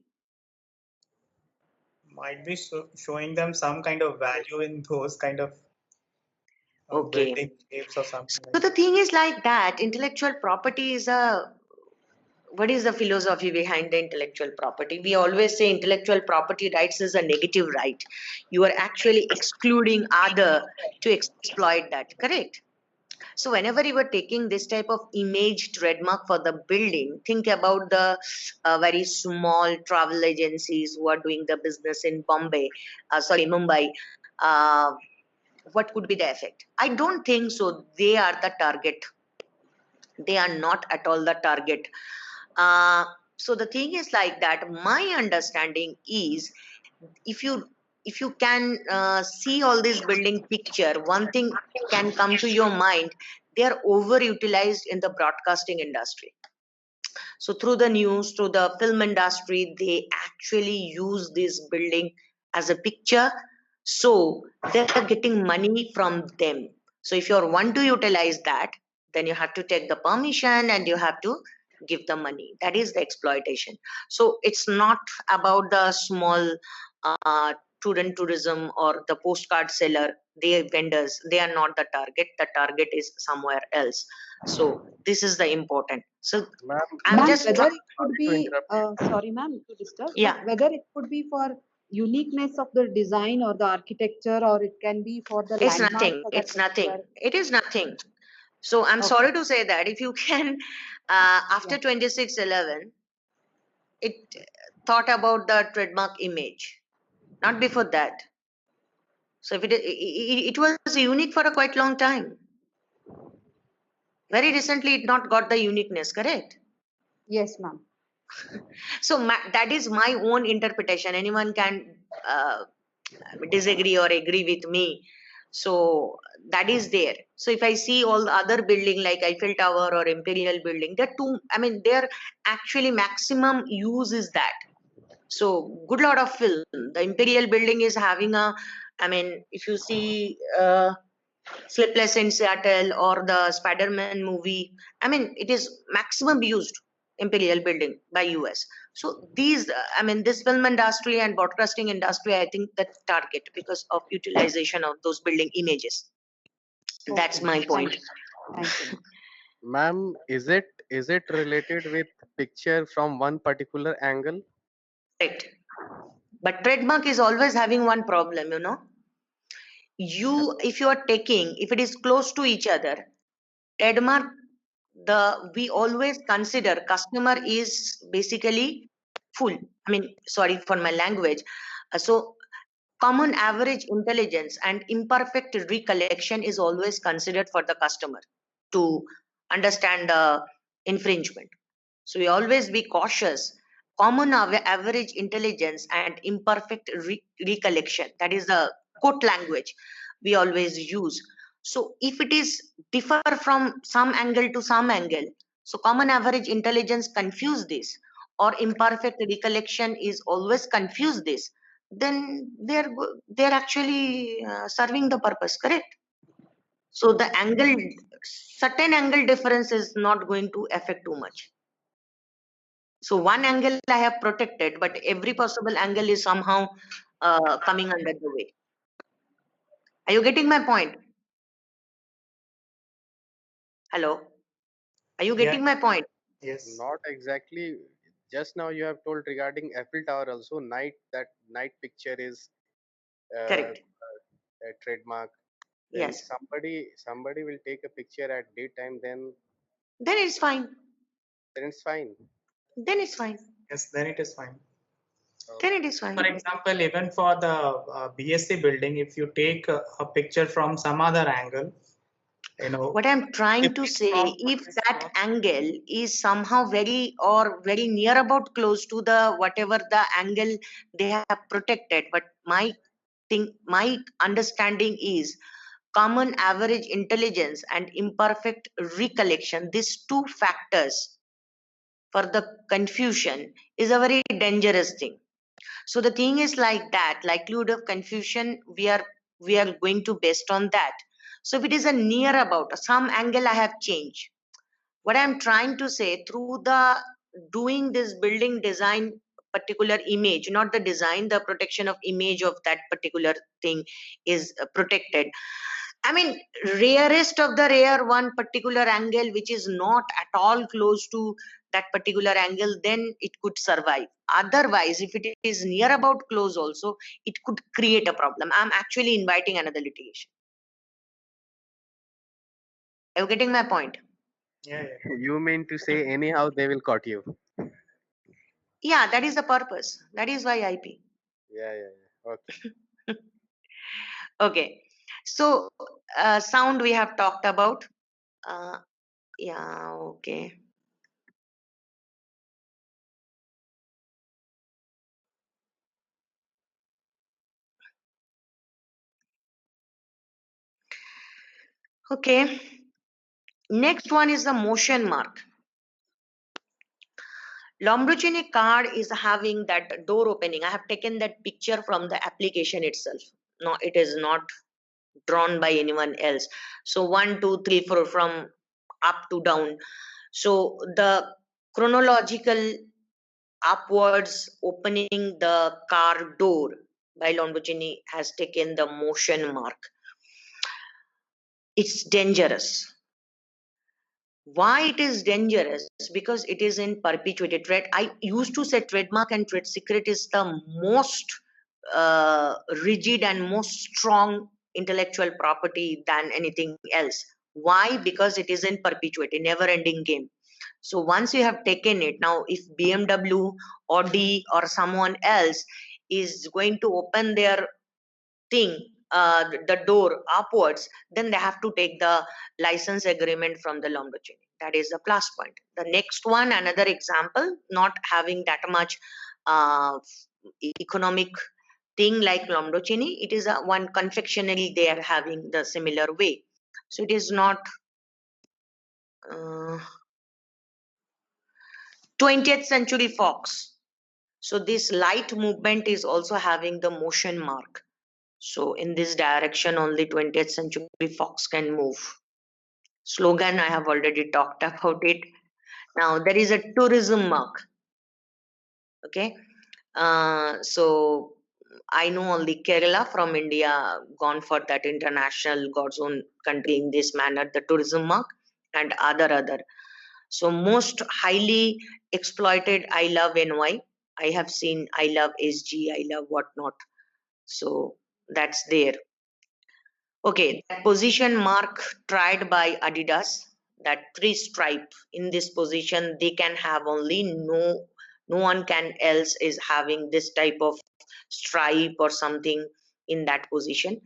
Speaker 4: might be showing them some kind of value in those kind of
Speaker 2: Okay.
Speaker 4: building shapes or something.
Speaker 2: So the thing is like that, intellectual property is what is the philosophy behind the intellectual property? We always say intellectual property rights is a negative right. You are actually excluding other to exploit that, correct? So whenever you are taking this type of image trademark for the building, think about the very small travel agencies who are doing the business in Mumbai. What could be the effect? I don't think so. They are the target. They are not at all the target. So the thing is like that. My understanding is, if you can see all this building picture, one thing can come to your mind. They are overutilized in the broadcasting industry. So through the news, through the film industry, they actually use this building as a picture. So they're getting money from them. So if you want to utilize that, then you have to take the permission and you have to give the money. That is the exploitation. So it's not about the small student tourism or the postcard seller. They vendors, they are not the target. The target is somewhere else. So this is the important. So I'm just
Speaker 5: whether it could
Speaker 3: to
Speaker 5: be
Speaker 3: interrupt.
Speaker 5: sorry ma'am to disturb,
Speaker 2: Yeah.
Speaker 5: but whether it could be for uniqueness of the design or the architecture, or it can be for the
Speaker 2: It's
Speaker 5: landmark
Speaker 2: nothing.
Speaker 5: for that
Speaker 2: It's nothing.
Speaker 5: particular.
Speaker 2: It is nothing. So I'm
Speaker 5: Okay.
Speaker 2: sorry to say that if you can, after 2611, it thought about the trademark image, not before that. So if it was unique for a quite long time. Very recently, it not got the uniqueness, correct?
Speaker 5: Yes, ma'am.
Speaker 2: So that is my own interpretation. Anyone can disagree or agree with me. So that is there. So if I see all the other building like Eiffel Tower or Imperial Building, they're too, I mean, their actually maximum use is that. So good lot of film. The Imperial Building is having a, I mean, if you see Sleepless in Seattle or the Spider-Man movie, I mean, it is maximum used Imperial Building by US. So these, I mean, this film industry and broadcasting industry, I think that target because of utilization of those building images. That's
Speaker 5: Okay.
Speaker 2: my
Speaker 5: Thank
Speaker 2: point.
Speaker 5: you. Thank you.
Speaker 6: Ma'am, is it related with picture from one particular angle?
Speaker 2: Right. But trademark is always having one problem, if you are taking, if it is close to each other, trademark, we always consider customer is basically full. I mean, sorry for my language. So common average intelligence and imperfect recollection is always considered for the customer to understand the infringement. So we always be cautious. Common average intelligence and imperfect recollection. That is the quote language we always use. So if it is differ from some angle to some angle, so common average intelligence confuse this, or imperfect recollection is always confuse this, then they're actually serving the purpose, correct? So the angle, certain angle difference is not going to affect too much. So one angle I have protected, but every possible angle is somehow coming under the way. Are you getting my point? Hello? Are you
Speaker 4: Yeah.
Speaker 2: getting my point?
Speaker 4: Yes.
Speaker 6: Not exactly. Just now you have told regarding Eiffel Tower also, that night picture is
Speaker 2: Correct.
Speaker 6: a trademark. Then
Speaker 2: Yes.
Speaker 6: somebody will take a picture at daytime,
Speaker 2: Then it's fine.
Speaker 6: then it's fine.
Speaker 2: Then it's fine.
Speaker 4: Yes, then it is fine.
Speaker 2: Then it is
Speaker 4: For
Speaker 2: fine.
Speaker 4: example, even for the BSc building, if you take a picture from some other angle,
Speaker 2: What I'm trying to
Speaker 4: different
Speaker 2: say,
Speaker 4: from
Speaker 2: if
Speaker 4: what is
Speaker 2: that
Speaker 4: from,
Speaker 2: angle is somehow very or very near about close to the whatever the angle they have protected, but my understanding is common average intelligence and imperfect recollection, these two factors for the confusion is a very dangerous thing. So the thing is like that, likelihood of confusion, we are going to based on that. So if it is a near about some angle I have changed, what I'm trying to say through the doing this building design particular image, not the design, the protection of image of that particular thing is protected. I mean, rarest of the rare one particular angle which is not at all close to that particular angle, then it could survive. Otherwise, if it is near about close also, it could create a problem. I'm actually inviting another litigation. Are you getting my point?
Speaker 4: yeah.
Speaker 6: You mean to say anyhow they will caught you?
Speaker 2: Yeah, that is the purpose. That is why IP.
Speaker 6: Yeah. Okay.
Speaker 2: Okay. So, sound we have talked about. Uh, yeah, okay. Okay. Next one is the motion mark. Lamborghini car is having that door opening. I have taken that picture from the application itself. No, it is not drawn by anyone else. So 1, 2, 3, 4 from up to down. So the chronological upwards opening the car door by Lamborghini has taken the motion mark. It's dangerous. Why it is dangerous? Because it is in perpetuated trade. I used to say trademark and trade secret is the most rigid and most strong intellectual property than anything else. Why? Because it is in perpetuity, never ending game. So once you have taken it, now if BMW, Audi or someone else is going to open their thing, the door upwards, then they have to take the license agreement from the Lamborghini. That is the plus point. The next one, another example, not having that much uh, economic thing like Lomdochini, it is a one confectionery they are having the similar way. So it is not 20th century fox. So this light movement is also having the motion mark. So in this direction, only 20th century fox can move. Slogan, I have already talked about it. Now there is a tourism mark. Okay. So I know only Kerala from India gone for that international God's own country in this manner, the tourism mark and other. So most highly exploited, I love NY. I have seen I love SG, I love whatnot. So that's there. Okay, that position mark tried by Adidas, that 3 stripe in this position, they can have only no one can else is having this type of stripe or something in that position.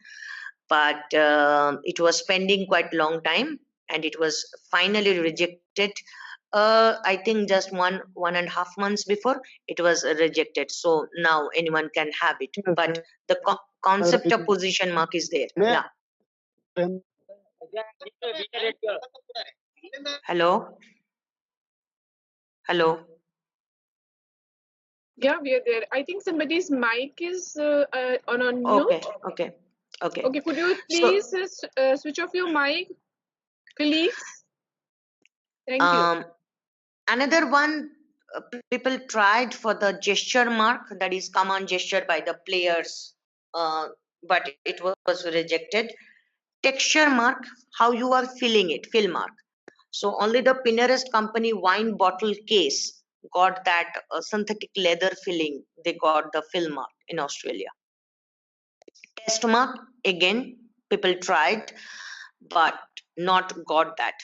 Speaker 2: But it was spending quite long time and it was finally rejected. I think just 1.5 months before it was rejected. So now anyone can have it. But the concept of position mark is there. Yeah. Hello. Hello.
Speaker 1: Yeah, we are there. I think somebody's mic is on mute.
Speaker 2: Okay.
Speaker 1: Okay, could you
Speaker 2: So
Speaker 1: please switch off your mic, colleagues? Thank you.
Speaker 2: another one, people tried for the gesture mark, that is command gesture by the players, but it was rejected. Texture mark, how you are feeling it, fill mark. So only the Pinterest company wine bottle case got that synthetic leather filling. They got the fill mark in Australia. Test mark, again, people tried, but not got that.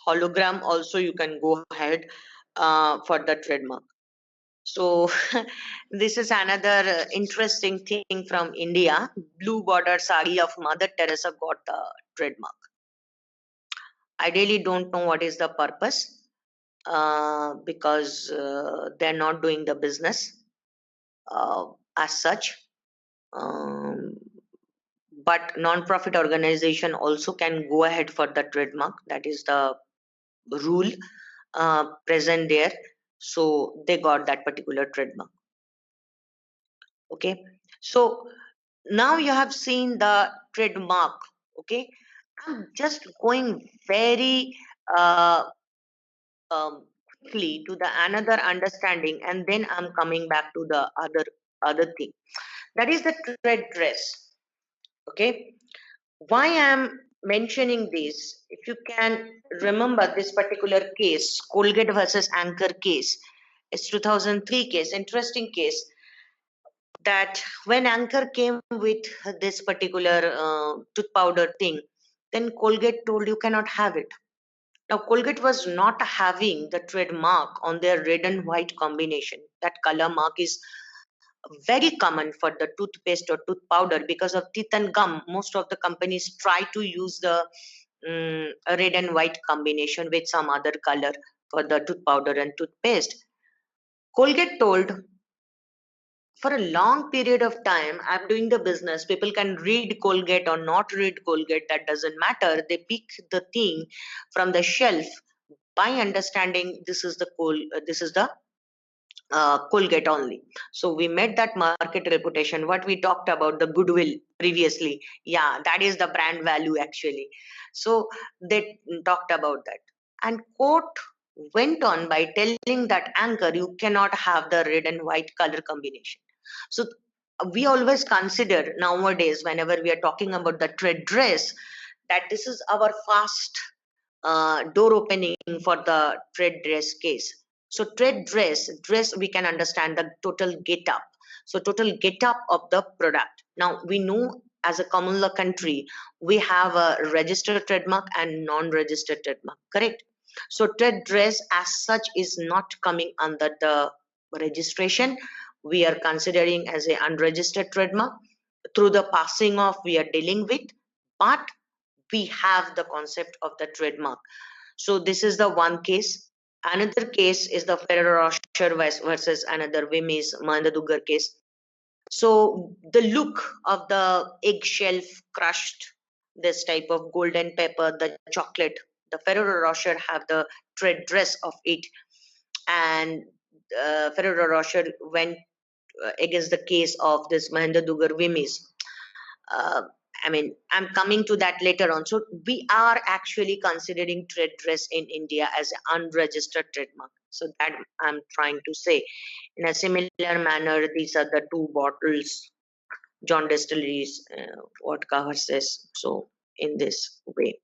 Speaker 2: Hologram also you can go ahead for the trademark. So this is another interesting thing from India. Blue border sari of Mother Teresa got the trademark. I really don't know what is the purpose, because they're not doing the business as such. Um, but non-profit organization also can go ahead for the trademark. That is the rule present there. So they got that particular trademark. Okay. So now you have seen the trademark. Okay. I'm just going very quickly to the another understanding, and then I'm coming back to the other thing. That is the trade dress. Okay. Why I'm mentioning this, if you can remember this particular case, Colgate versus Anchor case, it's 2003 case, interesting case, that when Anchor came with this particular tooth powder thing, then Colgate told you cannot have it. Now, Colgate was not having the trademark on their red and white combination. That color mark is very common for the toothpaste or tooth powder because of teeth and gum. Most of the companies try to use the red and white combination with some other color for the tooth powder and toothpaste. Colgate told, for a long period of time, I'm doing the business. People can read Colgate or not read Colgate, that doesn't matter. They pick the thing from the shelf by understanding this is the Colgate only. So we made that market reputation. What we talked about, the goodwill previously. Yeah, that is the brand value actually. So they talked about that. And quote went on by telling that Anchor, you cannot have the red and white color combination. So we always consider nowadays, whenever we are talking about the trade dress, that this is our fast door opening for the trade dress case. So trade dress we can understand the total get up. So total get up of the product. Now we know as a common law country we have a registered trademark and non-registered trademark, correct? So trade dress as such is not coming under the registration. We are considering as a unregistered trademark. Through the passing of we are dealing with, but we have the concept of the trademark. So this is the one case. Another case is the Ferrero Rocher versus another Wimmis Mandadugar case. So the look of the eggshell crushed, this type of golden pepper, the chocolate, the Ferrero Rocher have the trade dress of it, and Ferrero Rocher went against the case of this Mahendra Dugar Vimis. I mean, I'm coming to that later on. So we are actually considering trade dress in India as an unregistered trademark. So that I'm trying to say. In a similar manner, these are the two bottles, John Distilleries, vodka versus. So in this way.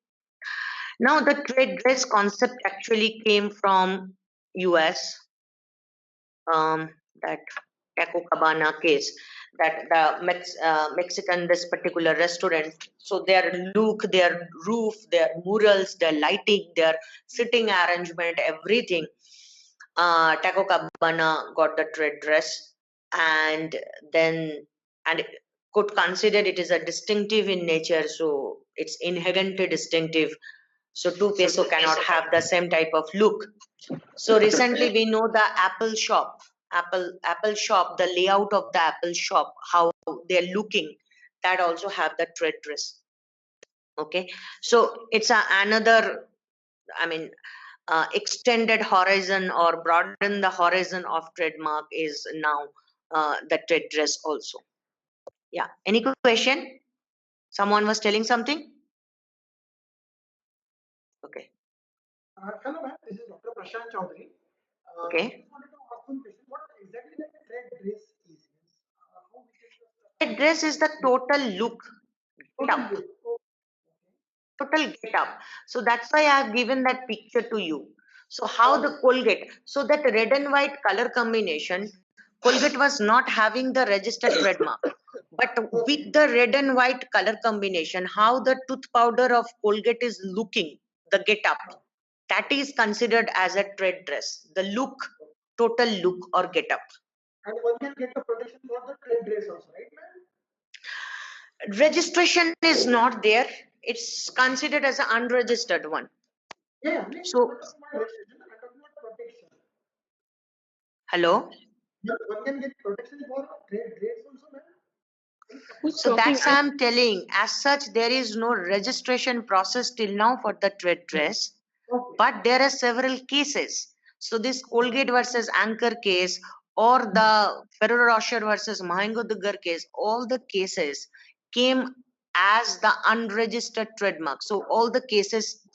Speaker 2: Now the trade dress concept actually came from US. That Taco Cabana case, that the Mexican, this particular restaurant, so their look, their roof, their murals, their lighting, their sitting arrangement, everything, Taco Cabana got the trade dress, and then and could consider it is a distinctive in nature, so it's inherently distinctive. So two peso cannot have the same type of look. So recently we know the Apple shop, Apple shop, the layout of the Apple shop, how they're looking, that also have the trade dress. Okay, so it's another, I mean, extended horizon or broaden the horizon of trademark is now the trade dress also. Yeah. Any question? Someone was telling something? Okay.
Speaker 7: Hello, ma'am. This is Dr. Prashant Chaudhary.
Speaker 2: Okay.
Speaker 7: I just wanted to ask one question. What exactly the trade dress is? How we can just
Speaker 2: Trade dress is the total look,
Speaker 7: total
Speaker 2: up,
Speaker 7: look. Oh,
Speaker 2: total get up. So that's why I have given that picture to you. So how the Colgate, so that red and white color combination, Colgate was not having the registered trademark. But with the red and white color combination, how the tooth powder of Colgate is looking, the get up, that is considered as a trade dress. The look, total look or get up.
Speaker 7: and one can get the protection for the trade dress also, right, ma'am?
Speaker 2: Registration is not there. It's considered as an unregistered one.
Speaker 7: Yeah,
Speaker 2: So,
Speaker 7: I'm talking about protection.
Speaker 2: hello?
Speaker 7: Yeah, one can get protection for trade dress also, ma'am.
Speaker 1: Who's
Speaker 2: So
Speaker 1: talking?
Speaker 2: that's I'm telling. As such, there is no registration process till now for the trade dress,
Speaker 7: Okay.
Speaker 2: but there are several cases. So this Colgate versus Anchor case or the Ferrero Rocher versus Mahengo Dugar case, all the cases came as the unregistered trademark. So all the cases,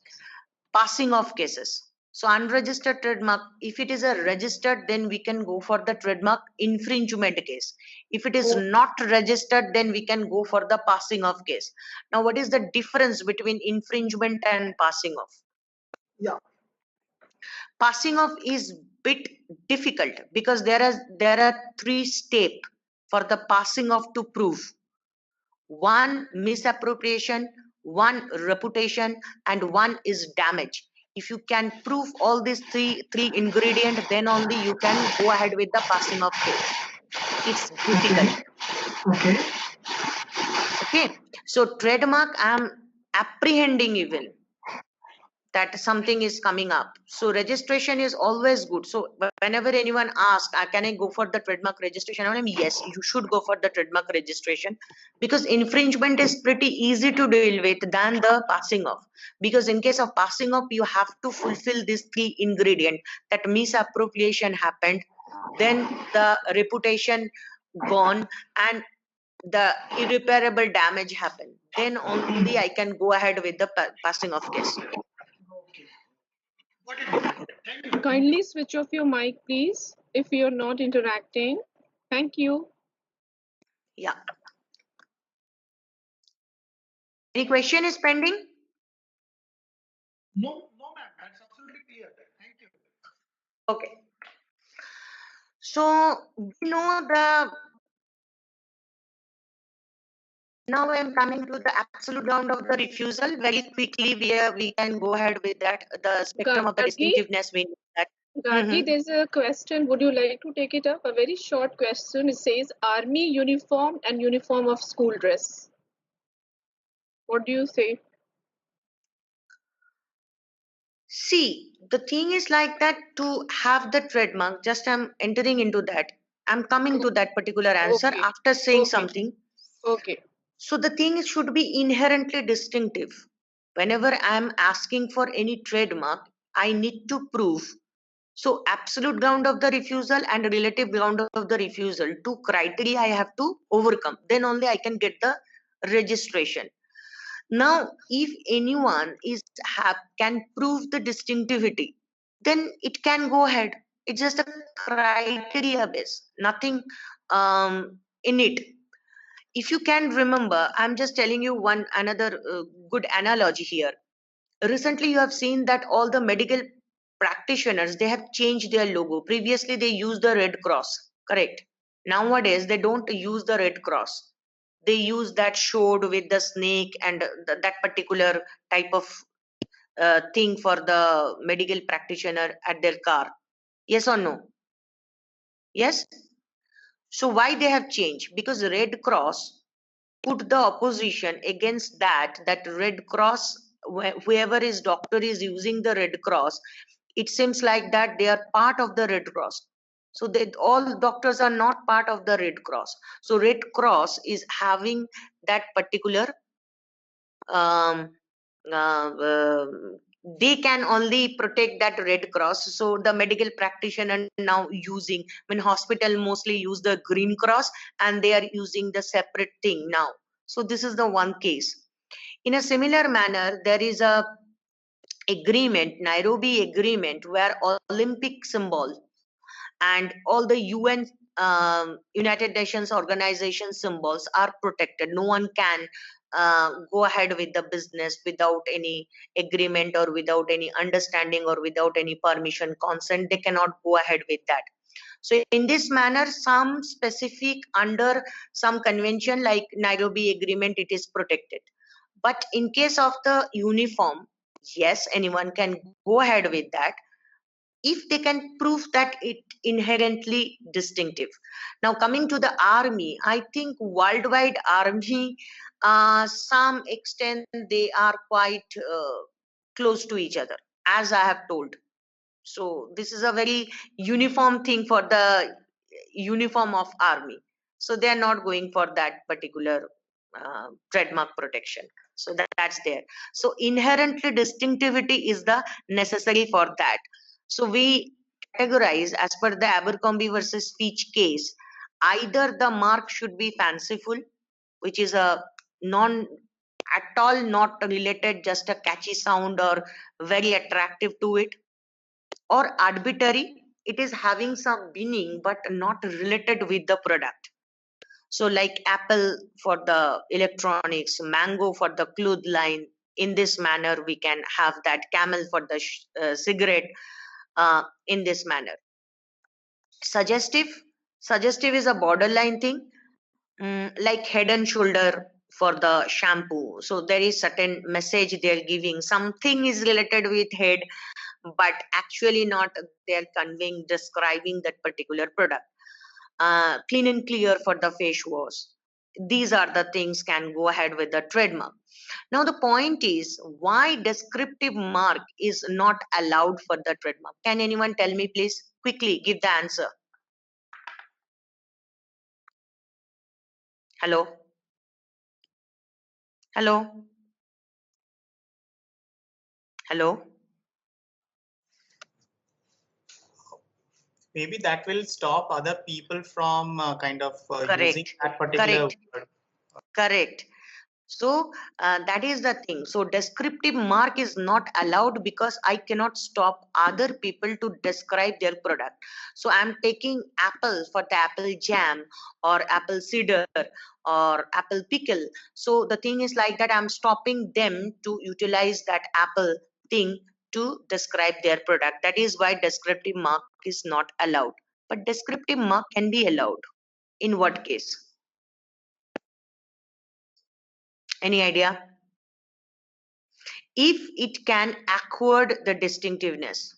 Speaker 2: passing of cases. So unregistered trademark, if it is a registered, then we can go for the trademark infringement case. If it is not registered, then we can go for the passing of case. Now, what is the difference between infringement and passing of?
Speaker 7: Yeah.
Speaker 2: Passing of is bit difficult because there are three steps for the passing of to prove. One misappropriation, one reputation, and one is damage. If you can prove all these three ingredients, then only you can go ahead with the passing of case. It's difficult.
Speaker 7: Okay.
Speaker 2: Okay, so trademark, I'm apprehending evil that something is coming up. So registration is always good. So whenever anyone asks, can I go for the trademark registration? I mean, yes, you should go for the trademark registration because infringement is pretty easy to deal with than the passing off. Because in case of passing off, you have to fulfill these three ingredients. That misappropriation happened, then the reputation gone, and the irreparable damage happened. Then only I can go ahead with the passing of case.
Speaker 1: Kindly switch off your mic, please, if you're not interacting. Thank you.
Speaker 2: Yeah. Any question is pending?
Speaker 7: No, ma'am. That's absolutely clear. Thank you.
Speaker 2: Okay. So we know the. Now I'm coming to the absolute ground of the refusal. Very quickly, we can go ahead with that. The spectrum of the
Speaker 1: Gargi,
Speaker 2: distinctiveness. We know that.
Speaker 1: Gargi, there's a question. Would you like to take it up? A very short question. It says army uniform and uniform of school dress. What do you say?
Speaker 2: See, the thing is like that to have the trademark. Just I'm entering into that. I'm coming to that particular answer
Speaker 1: Okay.
Speaker 2: after saying
Speaker 1: Okay.
Speaker 2: something.
Speaker 1: Okay.
Speaker 2: So the thing should be inherently distinctive. Whenever I'm asking for any trademark, I need to prove. So absolute ground of the refusal and relative ground of the refusal, two criteria I have to overcome. Then only I can get the registration. Now, if anyone can prove the distinctivity, then it can go ahead. It's just a criteria base, nothing in it. If you can remember, I'm just telling you one another good analogy here. Recently, you have seen that all the medical practitioners, they have changed their logo. Previously, they used the red cross, correct? Nowadays, they don't use the red cross. They use that sword with the snake and that particular type of thing for the medical practitioner at their car. Yes or no? Yes. So why they have changed? Because Red Cross put the opposition against that Red Cross, whoever is doctor is using the Red Cross, it seems like that they are part of the Red Cross. So that all doctors are not part of the Red Cross. So Red Cross is having that particular um, uh, uh, they can only protect that Red Cross. So the medical practitioner now using, when hospital mostly use the Green Cross, and they are using the separate thing now. So this is the one case. In a similar manner, there is a agreement, Nairobi agreement, where Olympic symbol and all the UN United Nations organization symbols are protected. No one can go ahead with the business without any agreement or without any understanding or without any permission, consent. They cannot go ahead with that. So in this manner, some specific under some convention like Nairobi agreement, it is protected. But in case of the uniform, yes, anyone can go ahead with that if they can prove that it inherently distinctive. Now coming to the army, I think worldwide army, some extent they are quite close to each other, as I have told. So this is a very uniform thing for the uniform of army. So they are not going for that particular trademark protection. So that's there. So inherently distinctivity is the necessary for that. So we categorize as per the Abercrombie versus Fitch case. Either the mark should be fanciful, which is a non at all not related, just a catchy sound or very attractive to it, or arbitrary, it is having some meaning but not related with the product. So like Apple for the electronics, Mango for the cloth line. In this manner we can have that Camel for the cigarette, in this manner. Suggestive is a borderline thing, like Head and Shoulder for the shampoo. So there is certain message they're giving, something is related with head but actually not, they're conveying, describing that particular product. Clean and Clear for the face wash. These are the things can go ahead with the trademark. Now the point is, why descriptive mark is not allowed for the trademark? Can anyone tell me, please? Quickly give the answer. Hello? Hello? Hello?
Speaker 4: Maybe that will stop other people from using
Speaker 2: Correct.
Speaker 4: that particular
Speaker 2: Correct.
Speaker 4: word.
Speaker 2: Correct. So that is the thing. So descriptive mark is not allowed because I cannot stop other people to describe their product. So I'm taking apple for the apple jam or apple cider or apple pickle. So the thing is like that, I'm stopping them to utilize that apple thing to describe their product. That is why descriptive mark is not allowed. But descriptive mark can be allowed. In what case? Any idea? If it can accord the distinctiveness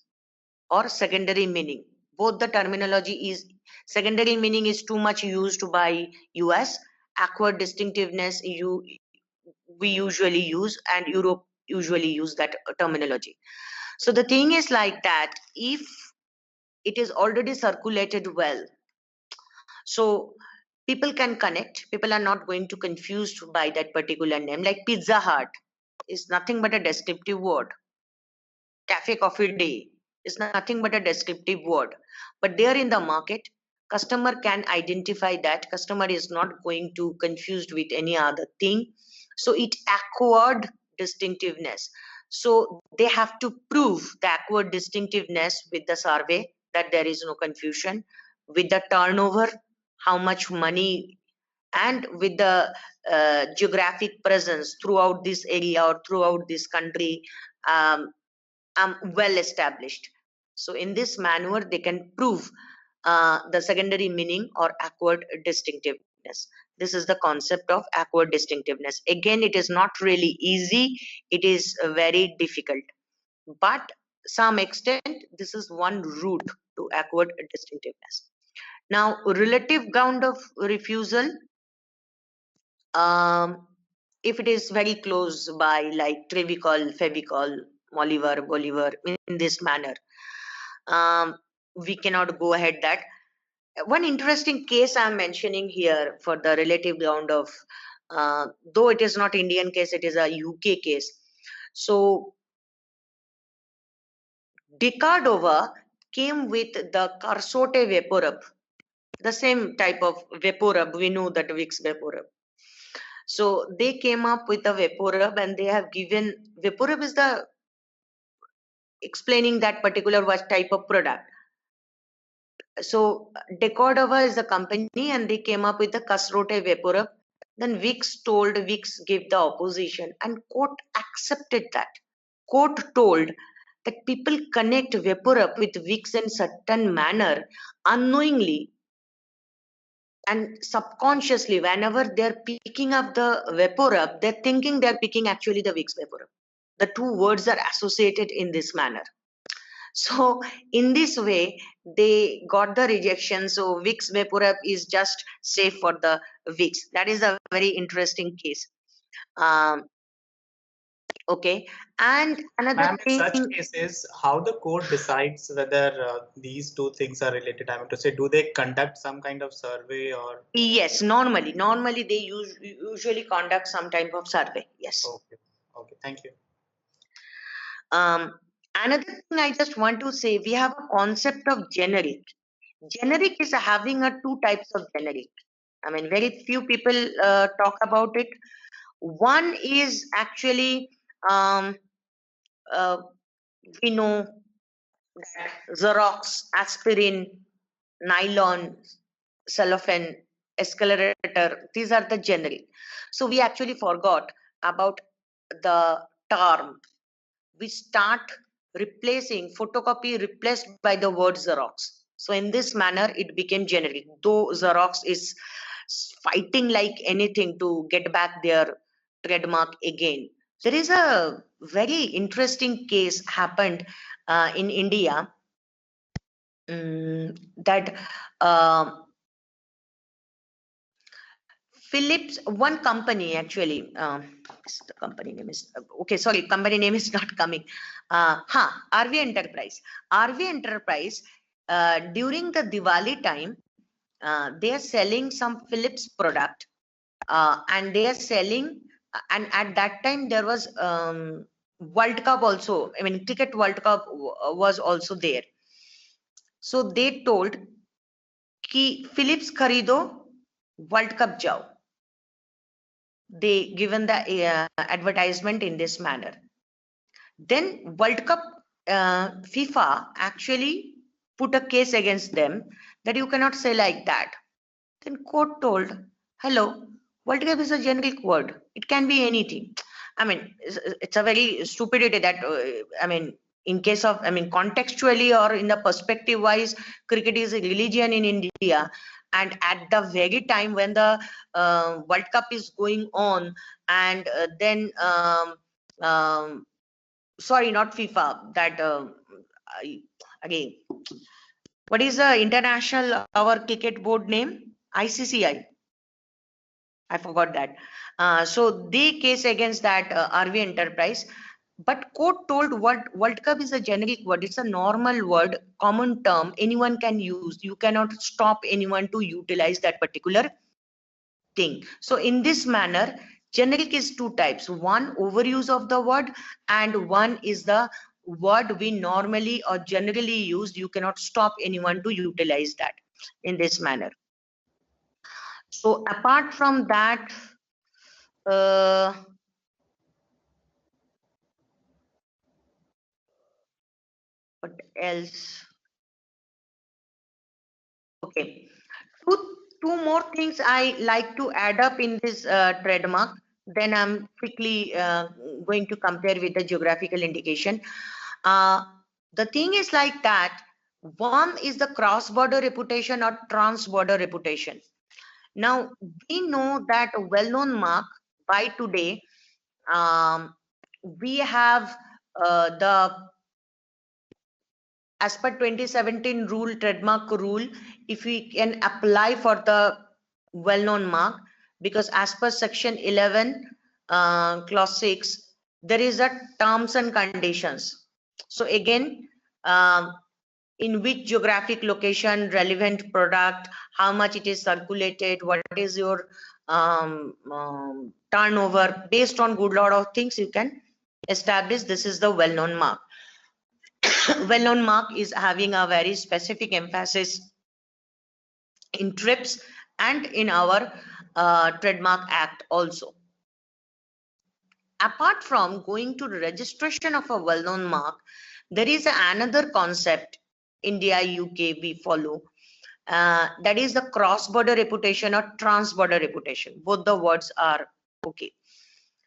Speaker 2: or secondary meaning. Both the terminology is, secondary meaning is too much used by US, acquired distinctiveness we usually use, and Europe usually use that terminology. So the thing is like that, if it is already circulated well, So people can connect. People are not going to confused by that particular name. Like Pizza Hut is nothing but a descriptive word. Cafe Coffee Day is nothing but a descriptive word. But there in the market, customer can identify that. Customer is not going to confused with any other thing. So it acquired distinctiveness. So they have to prove the acquired distinctiveness with the survey that there is no confusion, with the turnover, how much money, and with the geographic presence throughout this area or throughout this country, um, well established. So in this manner, they can prove the secondary meaning or acquired distinctiveness. This is the concept of acquired distinctiveness. Again, it is not really easy. It is very difficult. But some extent, this is one route to acquired distinctiveness. Now, relative ground of refusal, if it is very close by, like Trevicol, Fevicol, Moliver, Bolivar, in this manner, we cannot go ahead that. One interesting case I'm mentioning here for the relative ground of, though it is not Indian case, it is a UK case. So Decardova came with the Carsote Vaporub, the same type of Vaporub, we know that Vicks Vaporub. So they came up with a Vaporub, and they have given, Vaporub is the explaining that particular what type of product. So Decordova is the company, and they came up with the Casrote Vaporub. Then Vicks gave the opposition, and court accepted that. Court told that people connect Vaporub with Vicks in certain manner unknowingly and subconsciously. Whenever they're picking up the Vaporub, they're thinking they're picking actually the Vicks Vaporub. The two words are associated in this manner. So in this way, they got the rejection. So Vicks Vaporub is just safe for the Vicks. That is a very interesting case. Okay. And another
Speaker 4: Ma'am, in
Speaker 2: thing.
Speaker 4: such cases, how the court decides whether these two things are related? I mean to say, do they conduct some kind of survey or?
Speaker 2: Yes, normally they usually conduct some type of survey. Yes.
Speaker 4: Okay. Okay. Thank you.
Speaker 2: Another thing I just want to say, we have a concept of generic. Generic is having a two types of generic. I mean, very few people talk about it. One is actually, we know that Xerox, aspirin, nylon, cellophane, escalator, these are the generic. So we actually forgot about the term. We start replacing photocopy replaced by the word Xerox. So in this manner, it became generic, though Xerox is fighting like anything to get back their trademark again. There is a very interesting case happened in India, that Philips, one company actually, the company name is, okay, sorry, company name is not coming. RV Enterprise. RV Enterprise, during the Diwali time, they are selling some Philips product, and they are selling, and at that time there was World Cup also. I mean, Cricket World Cup was also there. So they told कि Philips खरीदो, World Cup जाओ. They given the advertisement in this manner. Then World Cup, FIFA actually put a case against them that you cannot say like that. Then court told, hello, World Cup is a generic word. It can be anything. I mean, it's a very stupidity that, I mean, in case of, I mean, contextually or in the perspective wise, cricket is a religion in India. And at the very time when the World Cup is going on, and then, sorry, not FIFA, that, again, what is the international, our cricket board name? ICCI. I forgot that. So they case against that RV Enterprise. But court told World Cup is a generic word. It's a normal word, common term. Anyone can use. You cannot stop anyone to utilize that particular thing. So in this manner, generic is two types. One, overuse of the word, and one is the word we normally or generally use. You cannot stop anyone to utilize that in this manner. So apart from that, what else? Okay, two more things I like to add up in this trademark. Then I'm quickly going to compare with the geographical indication. The thing is like that. One is the cross-border reputation or trans-border reputation. Now we know that a well-known mark by today, we have the, as per 2017 rule, trademark rule, if we can apply for the well-known mark, because as per section 11 clause 6, there is a terms and conditions. So again, in which geographic location, relevant product, how much it is circulated, what is your turnover, based on good lot of things you can establish this is the well-known mark. Well-known mark is having a very specific emphasis in TRIPS and in our Trademark Act also. Apart from going to registration of a well-known mark, there is another concept India, UK we follow. That is the cross-border reputation or trans-border reputation. Both the words are okay.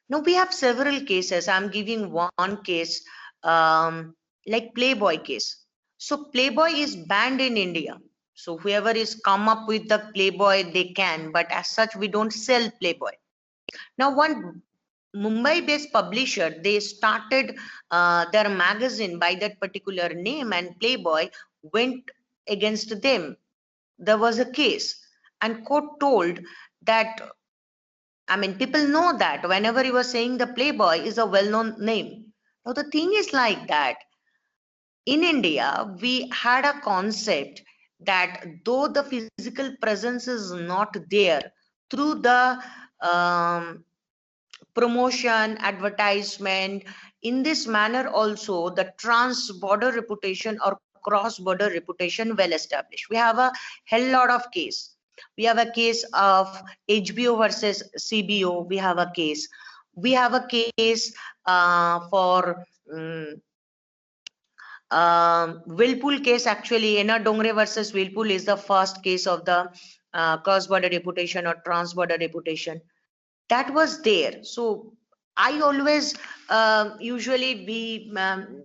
Speaker 2: Now we have several cases. I'm giving one case, like Playboy case. So Playboy is banned in India. So whoever is come up with the Playboy, they can, but as such, we don't sell Playboy. Now one Mumbai-based publisher, they started their magazine by that particular name, and Playboy went against them. There was a case, and court told that, I mean, people know that whenever you are saying the Playboy is a well-known name. Now the thing is like that, in India, we had a concept that though the physical presence is not there, through the promotion, advertisement, in this manner also the trans-border reputation or cross-border reputation well established. We have a hell lot of case. We have a case of HBO versus CBO. We have a case. We have a case for Whirlpool case. Actually, Ena Dongre versus Whirlpool is the first case of the cross-border reputation or trans-border reputation. That was there. So I always usually be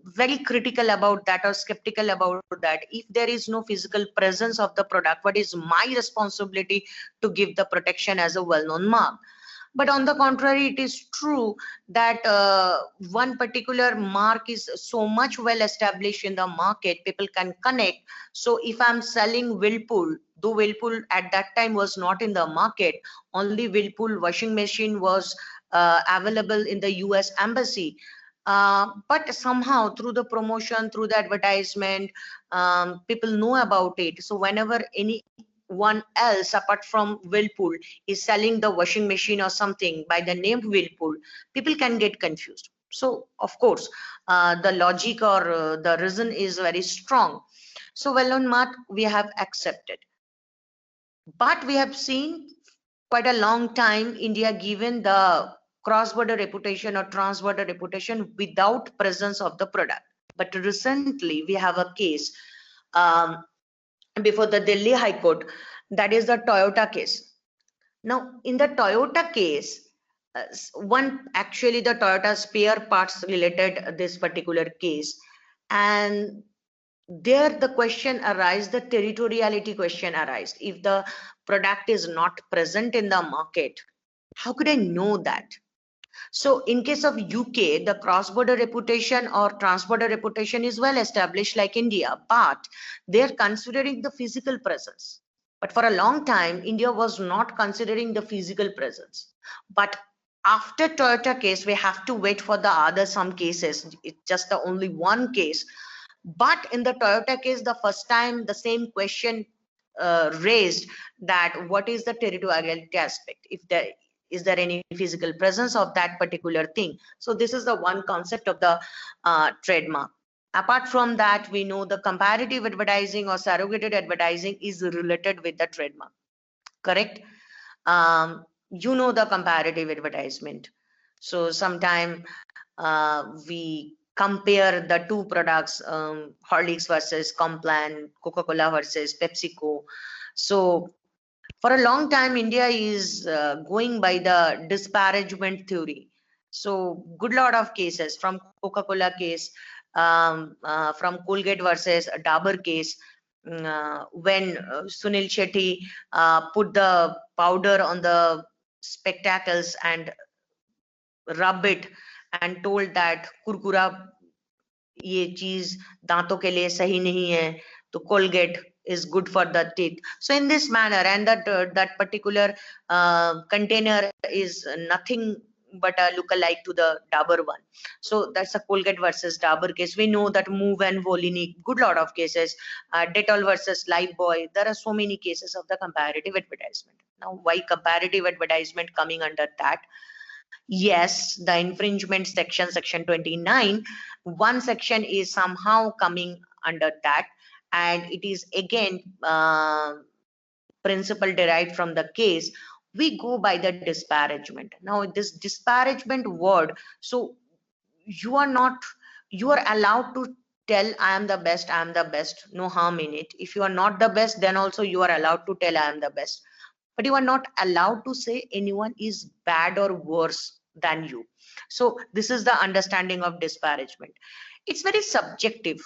Speaker 2: very critical about that or skeptical about that. If there is no physical presence of the product, what is my responsibility to give the protection as a well-known mark? But on the contrary, it is true that one particular mark is so much well established in the market, people can connect. So if I'm selling Whirlpool, though Whirlpool at that time was not in the market, only Whirlpool washing machine was available in the US embassy. But somehow through the promotion, through the advertisement, people know about it. So whenever anyone else apart from Whirlpool is selling the washing machine or something by the name Whirlpool, people can get confused. So of course, the logic or the reason is very strong. So well-known mark we have accepted. But we have seen quite a long time India given the cross-border reputation or trans-border reputation without presence of the product. But recently we have a case before the Delhi High Court, that is the Toyota case. Now in the Toyota case, actually the Toyota spare parts related this particular case, and there the question arises, the territoriality question arises. If the product is not present in the market, how could I know that? So in case of UK, the cross-border reputation or trans-border reputation is well established like India, but they're considering the physical presence. But for a long time, India was not considering the physical presence. But after Toyota case, we have to wait for the other some cases. It's just the only one case. But in the Toyota case, the first time the same question raised, that what is the territoriality aspect? If there is there any physical presence of that particular thing? So this is the one concept of the trademark. Apart from that, we know the comparative advertising or surrogated advertising is related with the trademark. Correct? You know the comparative advertisement. So sometime we compare the two products, Horlicks versus Complan, Coca-Cola versus PepsiCo. So for a long time, India is going by the disparagement theory. So good lot of cases, from Coca-Cola case, from Colgate versus Dabur case, when Sunil Shetty put the powder on the spectacles and rub it and told that kurkura ये चीज दांतों के लिए सही नहीं है, तो Colgate is good for the teeth. So in this manner, and that particular container is nothing but a lookalike to the Dabur one. So that's a Colgate versus Dabur case. We know that Move and Volini, good lot of cases. Dettol versus Lifebuoy. There are so many cases of the comparative advertisement. Now, why comparative advertisement coming under that? Yes, the infringement section, section 29, one section is somehow coming under that, and it is again principle derived from the case. We go by the disparagement. Now this disparagement word, so you are allowed to tell I am the best, no harm in it. If you are not the best, then also you are allowed to tell I am the best, but you are not allowed to say anyone is bad or worse than you. So this is the understanding of disparagement. It's very subjective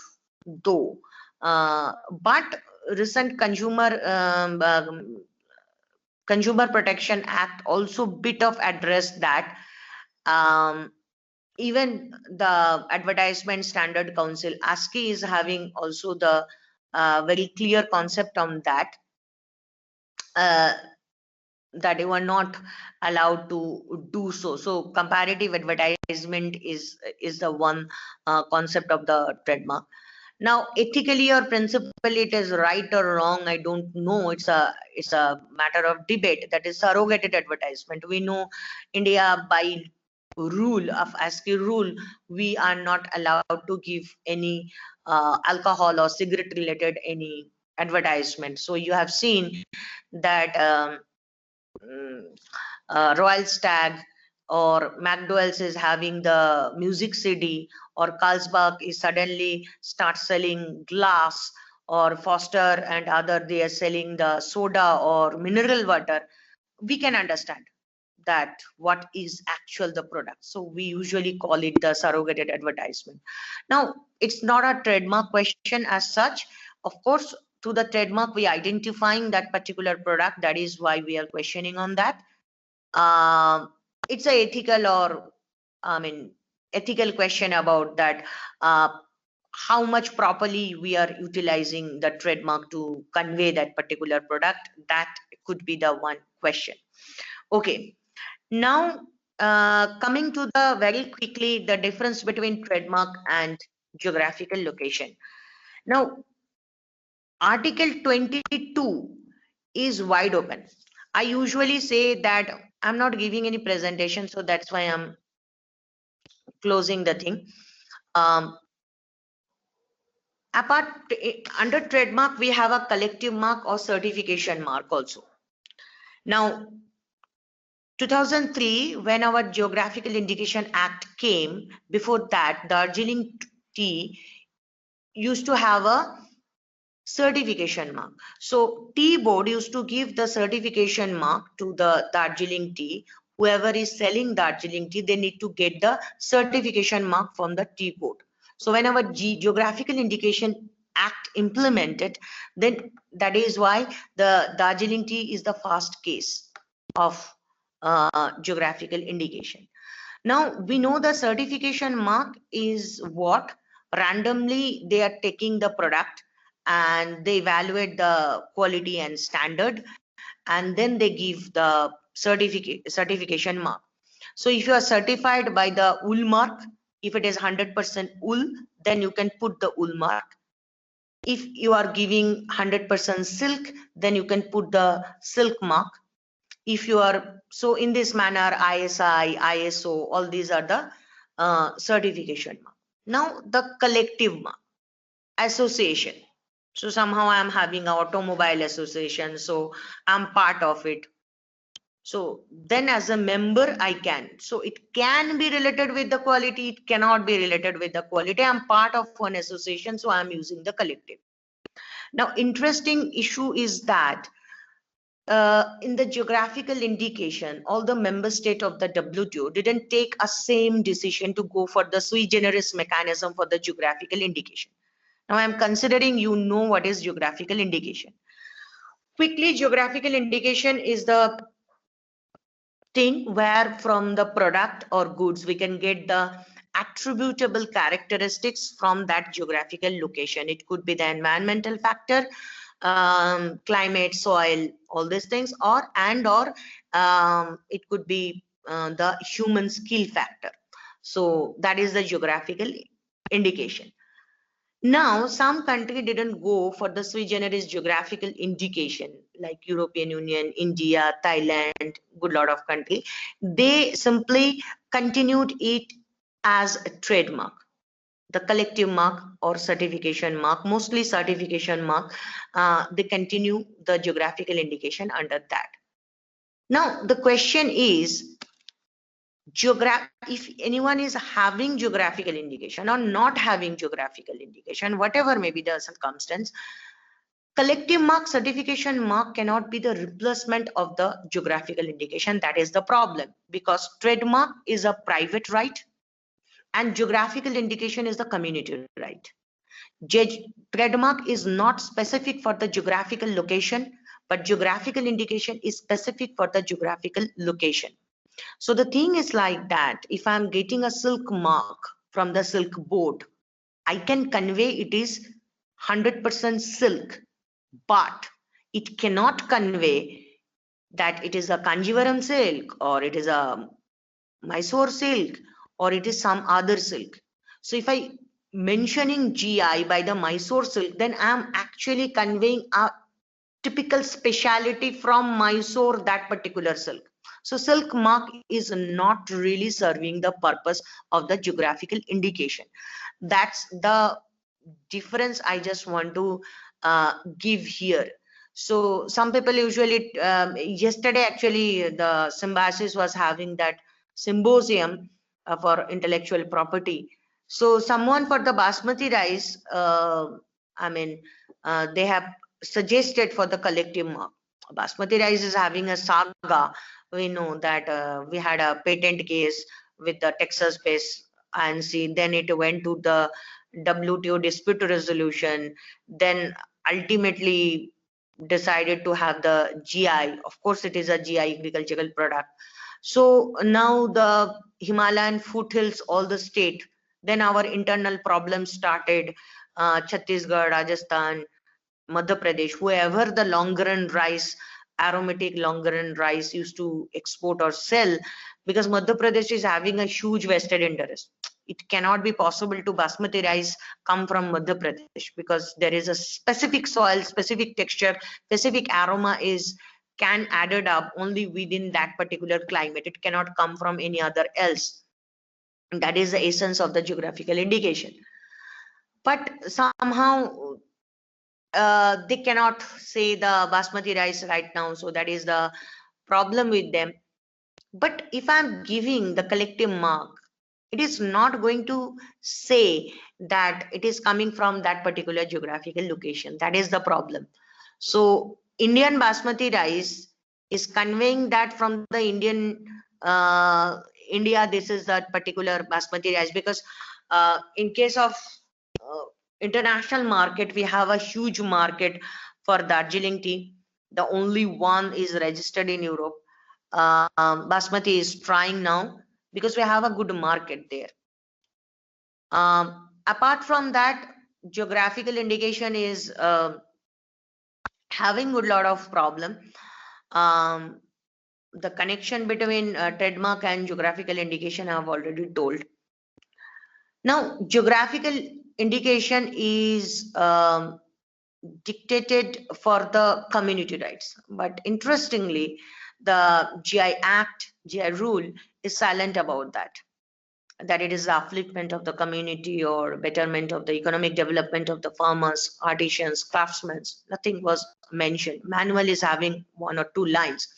Speaker 2: though, but recent Consumer Protection Act also bit of address that. Even the Advertisement Standard Council, ASCII, is having also the very clear concept on that. That you are not allowed to do so. So comparative advertisement is the one concept of the trademark. Now ethically or principally it is right or wrong, I don't know. It's a matter of debate. That is surrogated advertisement. We know India, by rule of ASCII rule, we are not allowed to give any alcohol or cigarette related any advertisement. So you have seen that Royal Stag or McDowell's is having the music CD, or Carlsberg is suddenly start selling glass, or Foster and other, they are selling the soda or mineral water. We can understand that what is actual the product. So we usually call it the surrogated advertisement. Now it's not a trademark question as such. Of course, to the trademark we identifying that particular product, that is why we are questioning on that. It's a ethical or ethical question about that, how much properly we are utilizing the trademark to convey that particular product. That could be the one question. Okay, now coming to the very quickly the difference between trademark and geographical location. Now Article 22 is wide open. I usually say that I'm not giving any presentation, so that's why I'm closing the thing. Under trademark, we have a collective mark or certification mark also. Now, 2003, when our Geographical Indication Act came, before that, Darjeeling tea used to have a certification mark. So tea board used to give the certification mark to the Darjeeling tea. Whoever is selling Darjeeling tea, they need to get the certification mark from the tea board. So when our Geographical Indication Act implemented, then that is why the Darjeeling tea is the first case of geographical indication. Now we know the certification mark is what? Randomly they are taking the product and they evaluate the quality and standard, and then they give the certification mark. So if you are certified by the wool mark, if it is 100% wool, then you can put the wool mark. If you are giving 100% silk, then you can put the silk mark. If you are, so in this manner, ISI, ISO, all these are the certification mark. Now the collective mark, association. So somehow I am having an automobile association, so I'm part of it. So then as a member, I can. So it can be related with the quality, it cannot be related with the quality. I'm part of one association, so I'm using the collective. Now, interesting issue is that in the geographical indication, all the member state of the WTO didn't take a same decision to go for the sui generis mechanism for the geographical indication. Now I'm considering you know what is geographical indication. Quickly, geographical indication is the thing where from the product or goods we can get the attributable characteristics from that geographical location. It could be the environmental factor, climate, soil, all these things, or it could be the human skill factor. So that is the geographical indication. Now, some country didn't go for the sui generis geographical indication, like European Union, India, Thailand, good lot of country. They simply continued it as a trademark, the collective mark or certification mark, mostly certification mark. They continue the geographical indication under that. Now, the question is, if anyone is having geographical indication or not having geographical indication, whatever may be the circumstance, collective mark, certification mark cannot be the replacement of the geographical indication. That is the problem, because trademark is a private right and geographical indication is the community right. Trademark is not specific for the geographical location, but geographical indication is specific for the geographical location. So the thing is like that, if I'm getting a silk mark from the silk board, I can convey it is 100% silk, but it cannot convey that it is a Kanjivaram silk or it is a Mysore silk or it is some other silk. So if I mentioning GI by the Mysore silk, then I'm actually conveying a typical speciality from Mysore, that particular silk. So silk mark is not really serving the purpose of the geographical indication. That's the difference I just want to give here. So some people usually, yesterday actually the Symbiosis was having that symposium for intellectual property. So someone for the basmati rice, they have suggested for the collective mark. Basmati rice is having a saga. We know that we had a patent case with the Texas-based INC. Then it went to the WTO dispute resolution. Then ultimately decided to have the GI. Of course, it is a GI agricultural product. So now the Himalayan foothills, all the state. Then our internal problems started. Chhattisgarh, Rajasthan, Madhya Pradesh, whoever the long grain rice, aromatic long grain rice used to export or sell, because Madhya Pradesh is having a huge vested interest. It cannot be possible to basmati rice come from Madhya Pradesh because there is a specific soil, specific texture, specific aroma can added up only within that particular climate. It cannot come from any other else. And that is the essence of the geographical indication. But somehow they cannot say the basmati rice right now, so that is the problem with them. But if I'm giving the collective mark, it is not going to say that it is coming from that particular geographical location. That is the problem. So Indian basmati rice is conveying that from the Indian India, this is that particular basmati rice, because in case of international market, we have a huge market for Darjeeling tea. The only one is registered in Europe. Basmati is trying now because we have a good market there. Apart from that, geographical indication is having a lot of problem. the connection between trademark and geographical indication I have already told. Now, geographical indication is dictated for the community rights, but interestingly, the GI Act, GI rule is silent about that. That it is the upliftment of the community or betterment of the economic development of the farmers, artisans, craftsmen. Nothing was mentioned. Manual is having 1 or 2 lines.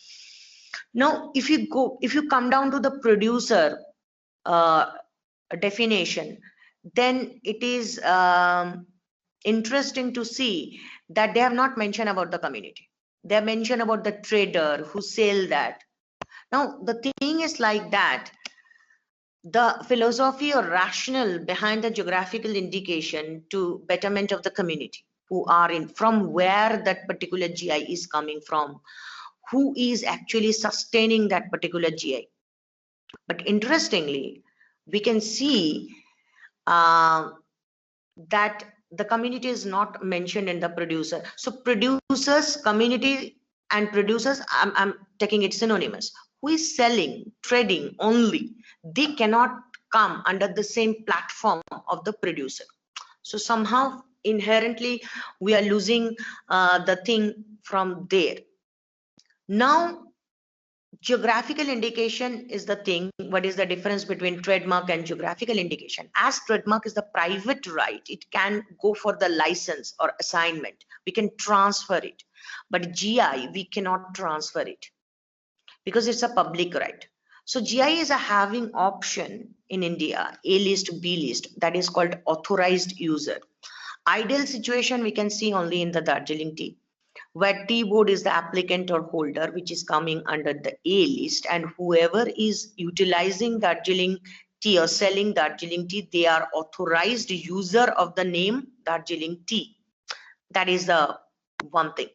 Speaker 2: Now, if you come down to the producer definition, then it is interesting to see that they have not mentioned about the community. They have mentioned about the trader who sell that. Now, the thing is like that. The philosophy or rationale behind the geographical indication to betterment of the community who are in, from where that particular GI is coming from, who is actually sustaining that particular GI. But interestingly, we can see that the community is not mentioned in the producer. So producers, community and producers, I'm taking it synonymous. Who is selling, trading only, they cannot come under the same platform of the producer. So somehow inherently we are losing the thing from there. Now, geographical indication is the thing. What is the difference between trademark and geographical indication? As trademark is the private right, it can go for the license or assignment. We can transfer it. But GI, we cannot transfer it because it's a public right. So GI is a having option in India, A list, B list, that is called authorized user. Ideal situation we can see only in the Darjeeling tea, where tea board is the applicant or holder, which is coming under the A list, and whoever is utilizing Darjeeling tea or selling Darjeeling tea, they are authorized user of the name Darjeeling tea. That is the one thing.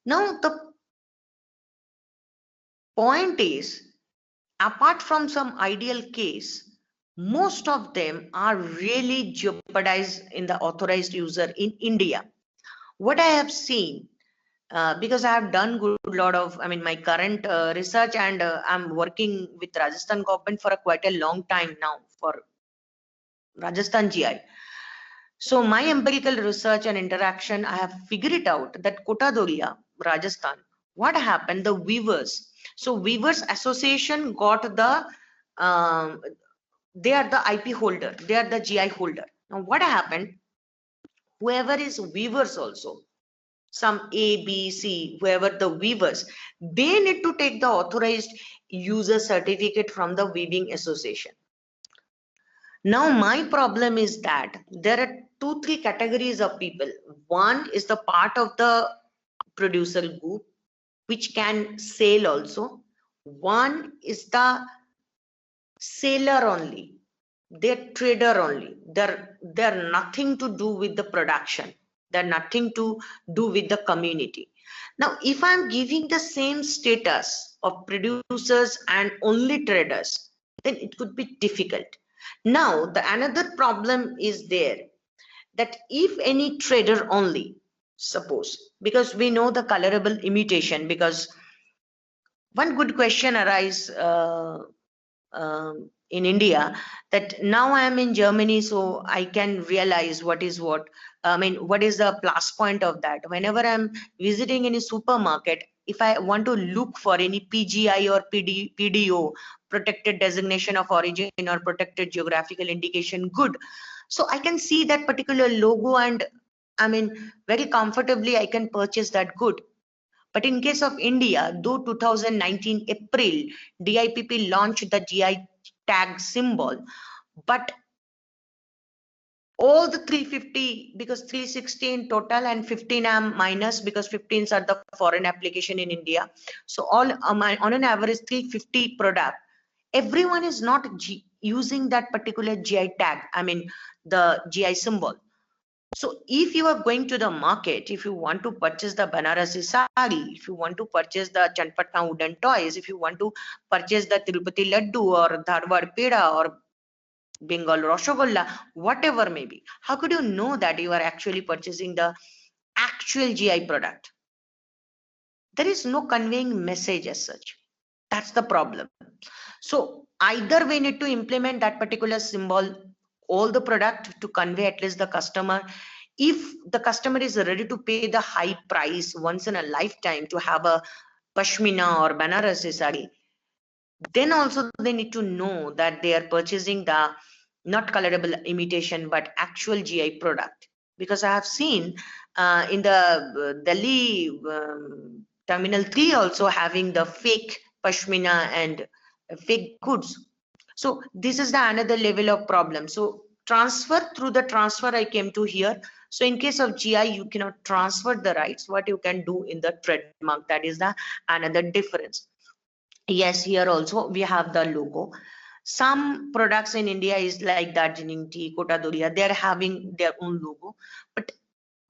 Speaker 2: Now, the point is, apart from some ideal case, most of them are really jeopardized in the authorized user in India. What I have seen, because I have done good lot of, my current research, and I'm working with Rajasthan government for quite a long time now for Rajasthan GI. So my empirical research and interaction, I have figured it out that Kotadoria, Rajasthan, what happened, the weavers. So weavers association got the, they are the IP holder, they are the GI holder. Now what happened, whoever is weavers also, some A, B, C, whoever the weavers, they need to take the authorized user certificate from the weaving association. Now my problem is that there are 2-3 categories of people. One is the part of the producer group which can sell also. One is the seller only, they're trader only. They're nothing to do with the production. They're nothing to do with the community. Now, if I'm giving the same status of producers and only traders, then it could be difficult. Now, the another problem is there, that if any trader only, suppose, because we know the colorable imitation, because one good question arises in India, that now I am in Germany, so I can realize what is what. What is the plus point of that? Whenever I'm visiting any supermarket, if I want to look for any PGI or PDO, protected designation of origin or protected geographical indication good, so I can see that particular logo, and very comfortably I can purchase that good. But in case of India, though 2019 April, DIPP launched the GI tag symbol, but all the 350, because 360 in total and 15 am minus, because 15s are the foreign application in India. So all on an average 350 product, everyone is not using that particular GI tag, the GI symbol. So if you are going to the market, if you want to purchase the Banarasi sari, if you want to purchase the Chanpatna wooden toys, if you want to purchase the Tirupati laddu or Dharwad peda or Bengal Rasgulla, whatever may be, how could you know that you are actually purchasing the actual GI product? there is no conveying message as such. That's the problem. So either we need to implement that particular symbol, all the product to convey at least the customer. If the customer is ready to pay the high price once in a lifetime to have a pashmina or Banarasi sari, then also they need to know that they are purchasing the not colorable imitation but actual GI product. Because I have seen in the Delhi Terminal 3 also having the fake pashmina and fake goods. So this is the another level of problem. So through the transfer I came to here. So in case of GI, you cannot transfer the rights. What you can do in the trademark, that is the another difference. Yes, here also we have the logo. Some products in India is like Darjeeling tea, Kota Doriya, they're having their own logo, but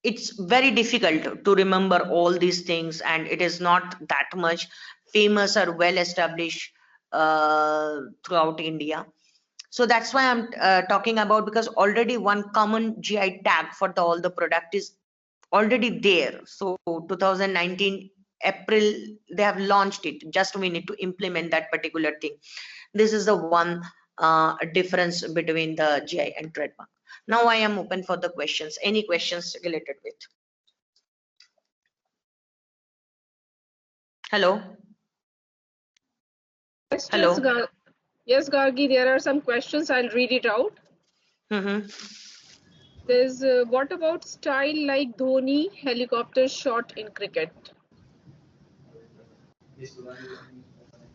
Speaker 2: it's very difficult to remember all these things, and it is not that much famous or well established throughout India. So that's why I'm talking about, because already one common GI tag for all the product is already there. So 2019 April they have launched it. Just we need to implement that particular thing. This is the one difference between the GI and trademark. Now I am open for the questions. Any questions related with? Hello.
Speaker 1: Questions,
Speaker 2: Hello.
Speaker 1: yes, Gargi, there are some questions. I'll read it out. There's what about style like Dhoni helicopter shot in cricket?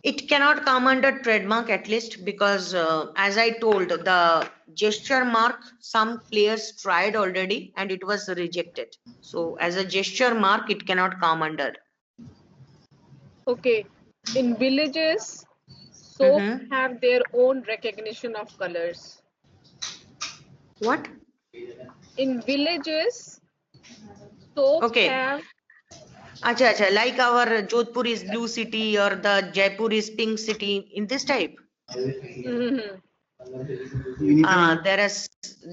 Speaker 2: It cannot come under trademark at least, because as I told, the gesture mark, some players tried already and it was rejected. So as a gesture mark, it cannot come under.
Speaker 1: Okay. In villages, soap have their own recognition of colors.
Speaker 2: What?
Speaker 1: In villages, soaps have.
Speaker 2: Acha, like our Jodhpur is blue city or the Jaipur is pink city, in this type.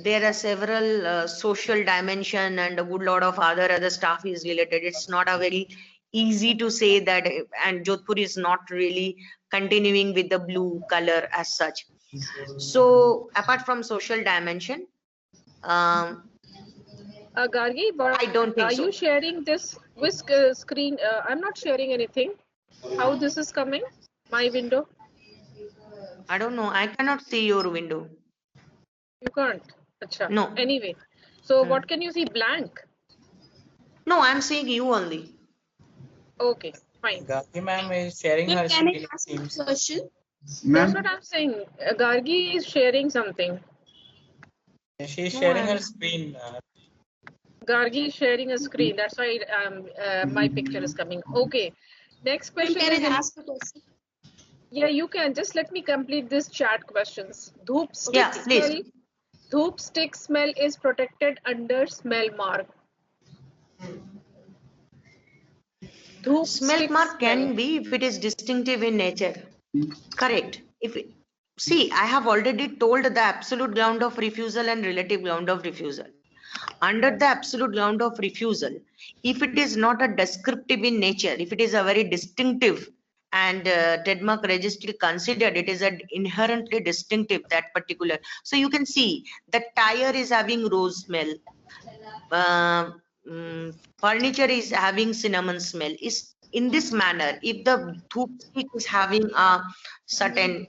Speaker 2: There are several social dimension and a good lot of other stuff is related. It's not a very easy to say that, and Jodhpur is not really continuing with the blue color as such. So apart from social dimension,
Speaker 1: Gargi, but
Speaker 2: I don't think
Speaker 1: are
Speaker 2: so.
Speaker 1: you sharing this whisk screen? I'm not sharing anything. How this is coming? My window?
Speaker 2: I don't know. I cannot see your window.
Speaker 1: You can't. Achha.
Speaker 2: No.
Speaker 1: Anyway, so what can you see? Blank?
Speaker 2: No, I'm seeing you only.
Speaker 1: Okay, fine.
Speaker 4: Gargi ma'am is sharing her
Speaker 8: Can I
Speaker 4: screen.
Speaker 8: ask a question?
Speaker 1: That's what I'm saying. Gargi is sharing something.
Speaker 4: She's sharing her screen.
Speaker 1: Gargi is sharing a screen. That's why my picture is coming. Okay. Next question
Speaker 8: Can
Speaker 1: is.
Speaker 8: I ask a question?
Speaker 1: Yeah, you can. Just let me complete this chat questions. Dhoop stick
Speaker 2: Yeah, please.
Speaker 1: smell. Dhoop stick smell is protected under smell mark. Dhoop
Speaker 2: Smell mark can be if it is distinctive in nature. Correct. See, I have already told the absolute ground of refusal and relative ground of refusal. Under the absolute ground of refusal, if it is not a descriptive in nature, if it is a very distinctive, and trademark registry considered it is an inherently distinctive, that particular. So you can see the tire is having rose smell. Furniture is having cinnamon smell. Is in this manner, if the dhoop stick is having a certain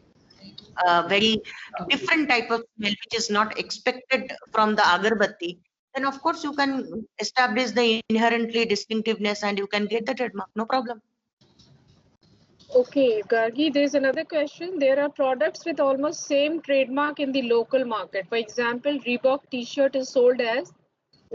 Speaker 2: very different type of smell which is not expected from the agarbatti, then of course you can establish the inherently distinctiveness and you can get the trademark, no problem.
Speaker 1: Okay, Gargi, there's another question. There are products with almost same trademark in the local market. For example, Reebok t-shirt is sold as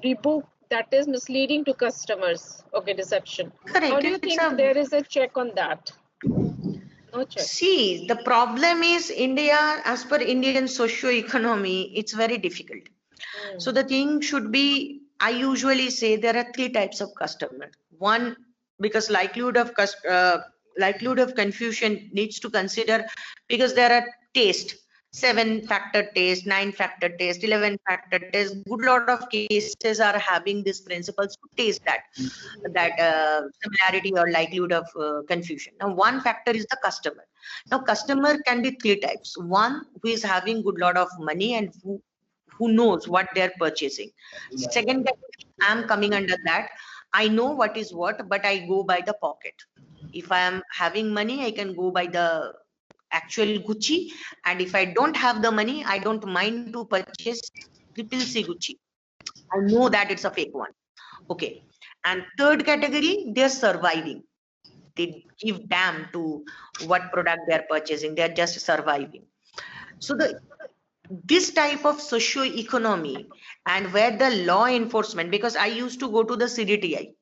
Speaker 1: Reebok. That is misleading to customers. Okay, deception.
Speaker 2: Correct.
Speaker 1: How do you think there is a check on that? No check.
Speaker 2: See, the problem is India, as per Indian socio-economy, it's very difficult. So the thing should be, I usually say there are three types of customer. One, because likelihood of confusion needs to consider, because there are taste. 7-factor test, 9-factor test, 11-factor test. Good lot of cases are having these principles to test that similarity or likelihood of confusion. Now, one factor is the customer. Now, customer can be three types. One who is having good lot of money and who knows what they're purchasing. Second category, I'm coming under that. I know what is what, but I go by the pocket. If I am having money, I can go by the actual Gucci, and if I don't have the money, I don't mind to purchase triple C Gucci. I know that it's a fake one. Okay. And third category, they're surviving. They give damn to what product they're purchasing. They're just surviving. So this type of socio-economy and where the law enforcement, because I used to go to the CDTI,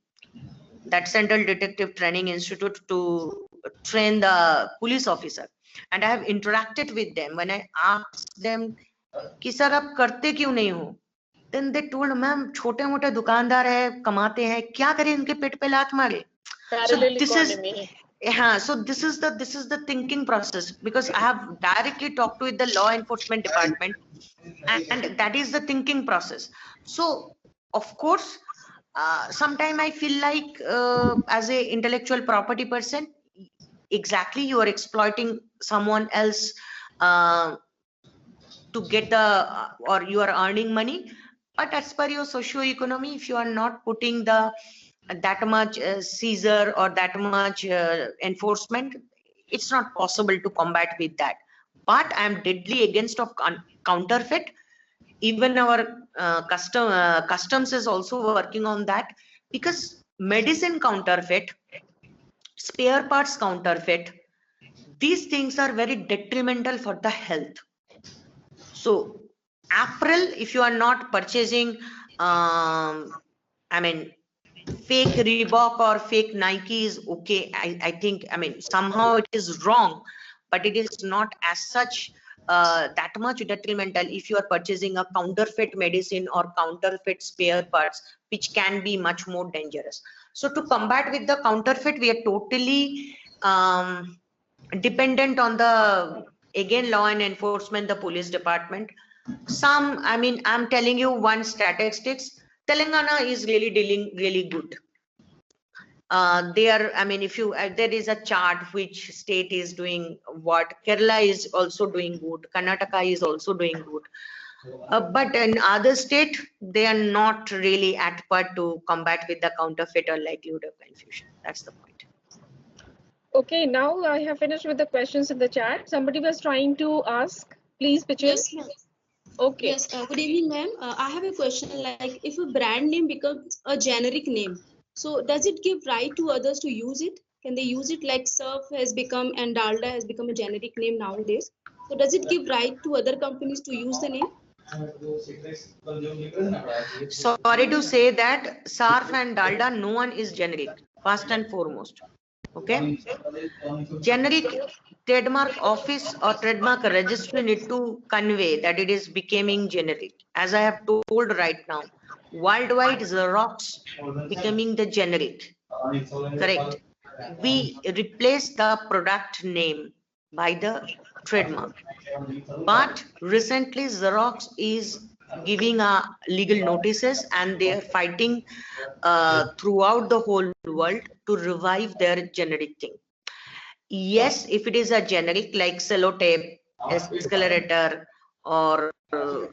Speaker 2: that Central Detective Training Institute, to train the police officer, and I have interacted with them. When I asked them कि sir आप करते क्यों नहीं हो, then they told, ma'am छोटे मोटे दुकानदार है, कमाते हैं, क्या करें, इनके पेट पे लात मारे. So this is the thinking process, because I have directly talked with the law enforcement department, and that is the thinking process. So of course, sometimes I feel like as a intellectual property person, exactly, you are exploiting someone else to get the or you are earning money. But as per your socio-economy, if you are not putting the that much seizure or that much enforcement, it's not possible to combat with that. But I am deadly against of counterfeit. Even our customs is also working on that, because medicine counterfeit, spare parts counterfeit, these things are very detrimental for the health. So apparel, if you are not purchasing I mean fake Reebok or fake Nike is okay. I think, I mean, somehow it is wrong, but it is not as such that much detrimental if you are purchasing a counterfeit medicine or counterfeit spare parts, which can be much more dangerous. So to combat with the counterfeit, we are totally dependent on the, again, law and enforcement, the police department. Some, I mean, I'm telling you one statistics, Telangana is really dealing really good. There, I mean, if you there is a chart which state is doing what. Kerala is also doing good. Karnataka is also doing good. But in other state, they are not really at par to combat with the counterfeit or likelihood of confusion. That's the point.
Speaker 1: Okay, now I have finished with the questions in the chat. Somebody was trying to ask. Please pitch in.
Speaker 8: Yes, ma'am.
Speaker 1: Okay.
Speaker 8: Yes, good evening, ma'am. I have a question, like if a brand name becomes a generic name, so does it give right to others to use it? Can they use it, like Surf has become and Dalda has become a generic name nowadays? So does it give right to other companies to use the name?
Speaker 2: Sorry to say that Surf and Dalda, no one is generic, first and foremost. Okay, generic trademark office or trademark registry need to convey that it is becoming generic. As I have told right now, worldwide Xerox becoming the generic. Correct. We replace the product name by the trademark. But recently Xerox is giving legal notices, and they are fighting throughout the whole world to revive their generic thing. Yes, if it is a generic like sellotape, escalator, or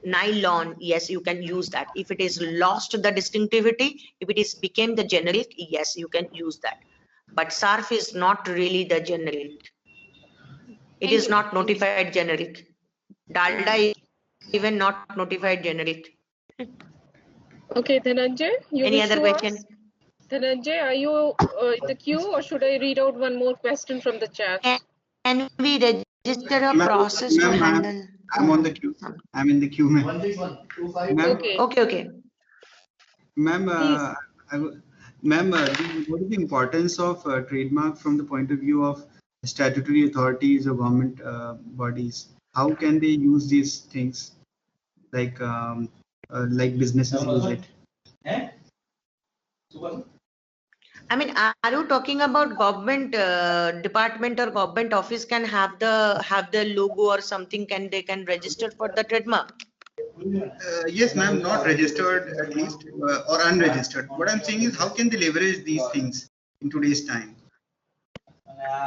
Speaker 2: nylon, yes, you can use that. If it is lost the distinctivity, if it is became the generic, yes, you can use that. But Surf is not really the generic. It is not notified generic. Dalda is even not notified generic.
Speaker 1: Okay, Dhananjay, you
Speaker 2: Any
Speaker 1: wish
Speaker 2: other
Speaker 1: to
Speaker 2: question?
Speaker 1: ask? Dhananjay, are you in the queue, or should I read out one more question from the chat?
Speaker 2: Can we register a process to handle?
Speaker 9: I'm on the queue. I'm in the queue, ma'am.
Speaker 1: Okay.
Speaker 2: Okay.
Speaker 9: Ma'am, ma'am, what is the importance of trademark from the point of view of statutory authorities or government bodies? How can they use these things, like businesses use it?
Speaker 2: I mean, are you talking about government department or government office can have the logo or something? They can register for the trademark?
Speaker 9: Yes, ma'am, not registered at least or unregistered. What I'm saying is, how can they leverage these things in today's time?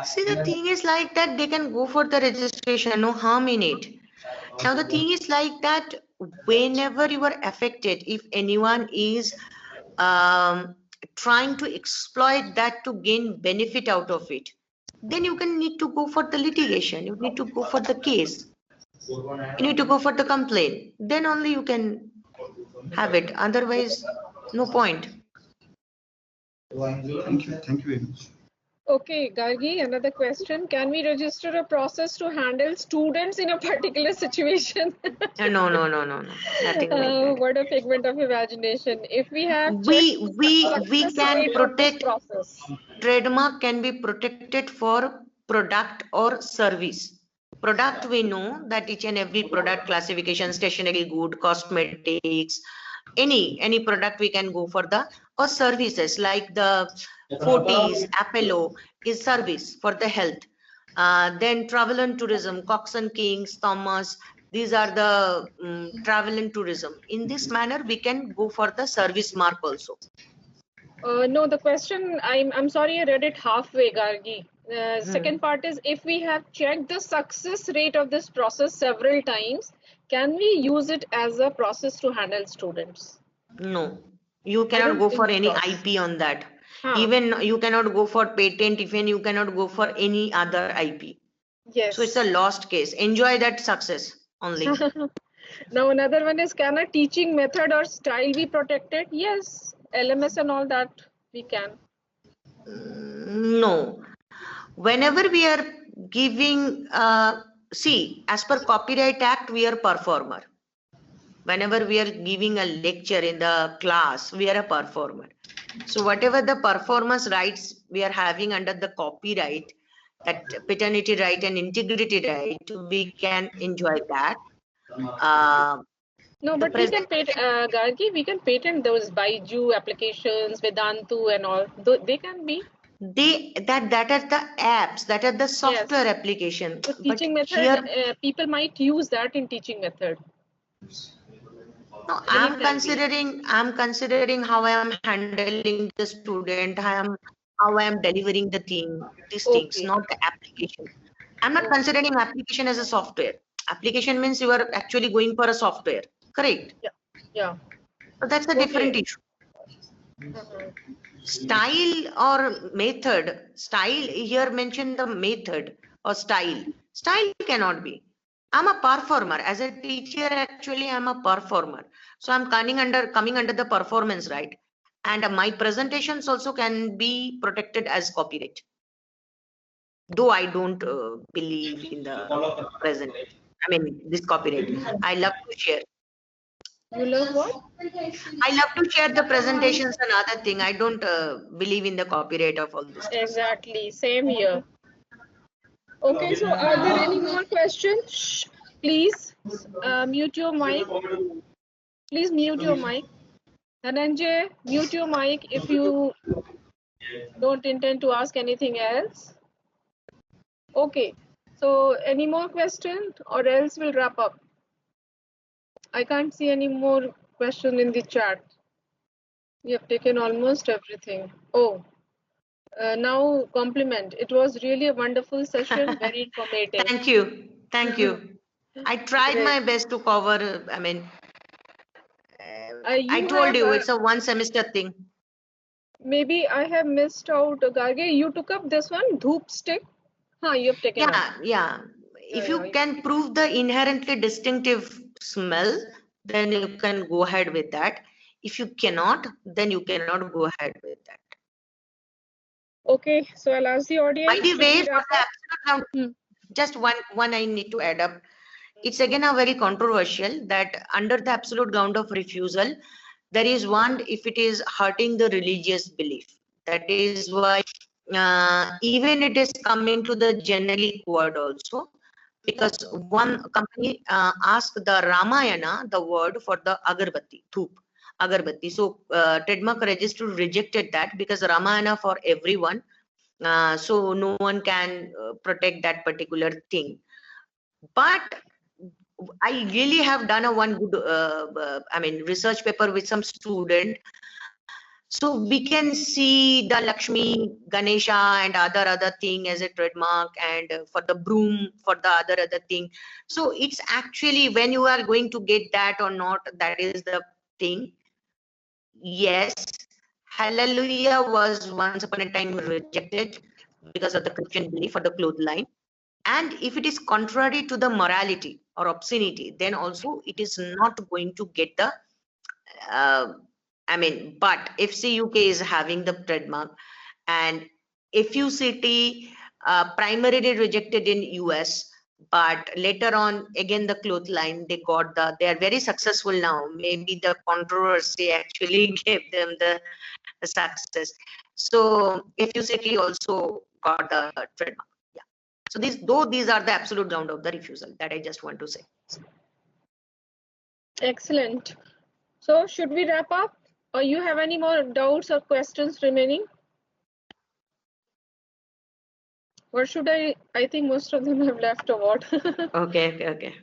Speaker 2: See, the thing is like that they can go for the registration, no harm in it. Now, the thing is like that whenever you are affected, if anyone is trying to exploit that to gain benefit out of it, then you can need to go for the litigation. You need to go for the case. You need to go for the complaint. Then only you can have it. Otherwise, no point.
Speaker 9: Thank you. Thank you very much.
Speaker 1: Okay, Gargi, another question. Can we register a process to handle students in a particular situation?
Speaker 2: No, nothing like that.
Speaker 1: What a figment of imagination. If we have
Speaker 2: We can
Speaker 1: rate of this
Speaker 2: protect
Speaker 1: process.
Speaker 2: trademark can be protected for product or service. Product, we know that each and every product classification, stationery good, cosmetics, any product we can go for the, or services like the Fortis, Apollo is service for the health. Then travel and tourism, Cox and Kings, Thomas, these are the travel and tourism. In this manner, we can go for the service mark also.
Speaker 1: No, the question, I'm sorry, I read it halfway, Gargi. Second part is, if we have checked the success rate of this process several times, can we use it as a process to handle students?
Speaker 2: No, you cannot go for any IP on that. Even you cannot go for patent, even you cannot go for any other IP.
Speaker 1: Yes.
Speaker 2: So it's a lost case. Enjoy that success only.
Speaker 1: Now another one is, can a teaching method or style be protected? Yes, LMS and all that we can.
Speaker 2: No. Whenever we are giving, see, as per Copyright Act, we are performer. Whenever we are giving a lecture in the class, we are a performer. So whatever the performance rights we are having under the copyright, that paternity right and integrity right, we can enjoy that.
Speaker 1: No, but we can patent, Gargi, we can patent those Baiju applications, Vedantu and all. They can be.
Speaker 2: That are the apps, that are the software application.
Speaker 1: So teaching
Speaker 2: but
Speaker 1: method,
Speaker 2: here,
Speaker 1: people might use that in teaching method.
Speaker 2: No, I'm considering how I am handling the student, how I am delivering the thing, these things, not the application. I'm not considering application as a software. Application means you are actually going for a software, correct?
Speaker 1: Yeah.
Speaker 2: So that's a different issue. Style or method, style here mention the method or style. Style cannot be. I'm a performer. As a teacher, actually, I'm a performer. So I'm coming under the performance right. And my presentations also can be protected as copyright. Though I don't believe in the present. I mean, this copyright. I love to share.
Speaker 1: You love what?
Speaker 2: I love to share the presentations and other thing. I don't believe in the copyright of all this.
Speaker 1: Exactly. Same here. Okay, so are there any more questions? Shh, please mute your mic. Please mute your mic. Dhananjay, mute your mic if you don't intend to ask anything else. Okay, so any more questions or else we'll wrap up. I can't see any more question in the chat. We have taken almost everything. Oh, now compliment. It was really a wonderful session, very informative.
Speaker 2: Thank you. Thank you. I tried my best to cover, I mean, I told you it's a one semester thing.
Speaker 1: Maybe I have missed out, Gargi. You took up this one, Dhoop stick. You have taken up.
Speaker 2: Yeah. If you can prove the inherently distinctive smell, then you can go ahead with that. If you cannot, then you cannot go ahead with that.
Speaker 1: Okay, so I'll ask the audience.
Speaker 2: By the way, for the absolute ground, just one I need to add up. It's again a very controversial that under the absolute ground of refusal, there is one if it is hurting the religious belief. That is why even it is coming to the generic word also, because one company asked the Ramayana the word for the agarbatti, dhoop. agarbatti. So trademark registry rejected that because Ramayana for everyone. So no one can protect that particular thing. But I really have done a one good, research paper with some student. So we can see the Lakshmi, Ganesha, and other thing as a trademark, and for the broom, for the other thing. So it's actually when you are going to get that or not, that is the thing. Yes, Hallelujah was once upon a time rejected because of the Christian belief for the clothesline. And if it is contrary to the morality or obscenity, then also it is not going to get the but FC UK is having the trademark, and FUCT primarily rejected in US, but later on again the clothesline they are very successful now. Maybe the controversy actually gave them the success. So FUCT also got the trademark. Yeah. So these are the absolute ground of the refusal that I just want to say.
Speaker 1: Excellent. So should we wrap up, or you have any more doubts or questions remaining? Or should I think most of them have left or what?
Speaker 2: Okay.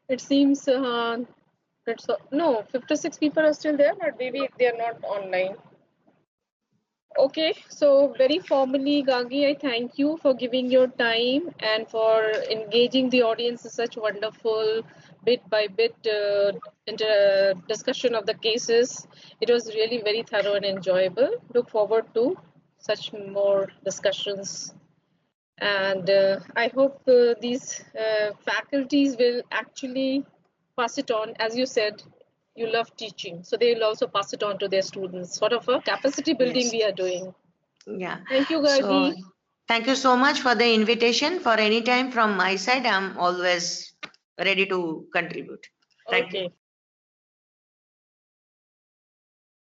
Speaker 1: It seems no, 56 people are still there, but maybe they are not online. Okay, so very formally, Gargi, I thank you for giving your time and for engaging the audience in such wonderful bit by bit discussion of the cases. It was really very thorough and enjoyable. Look forward to such more discussions. And I hope these faculties will actually pass it on. As you said, you love teaching, so they will also pass it on to their students. Sort of a capacity building we are doing.
Speaker 2: Yeah.
Speaker 1: Thank you, Gargi.
Speaker 2: So, thank you so much for the invitation. For any time from my side, I'm always ready to contribute. Thank you.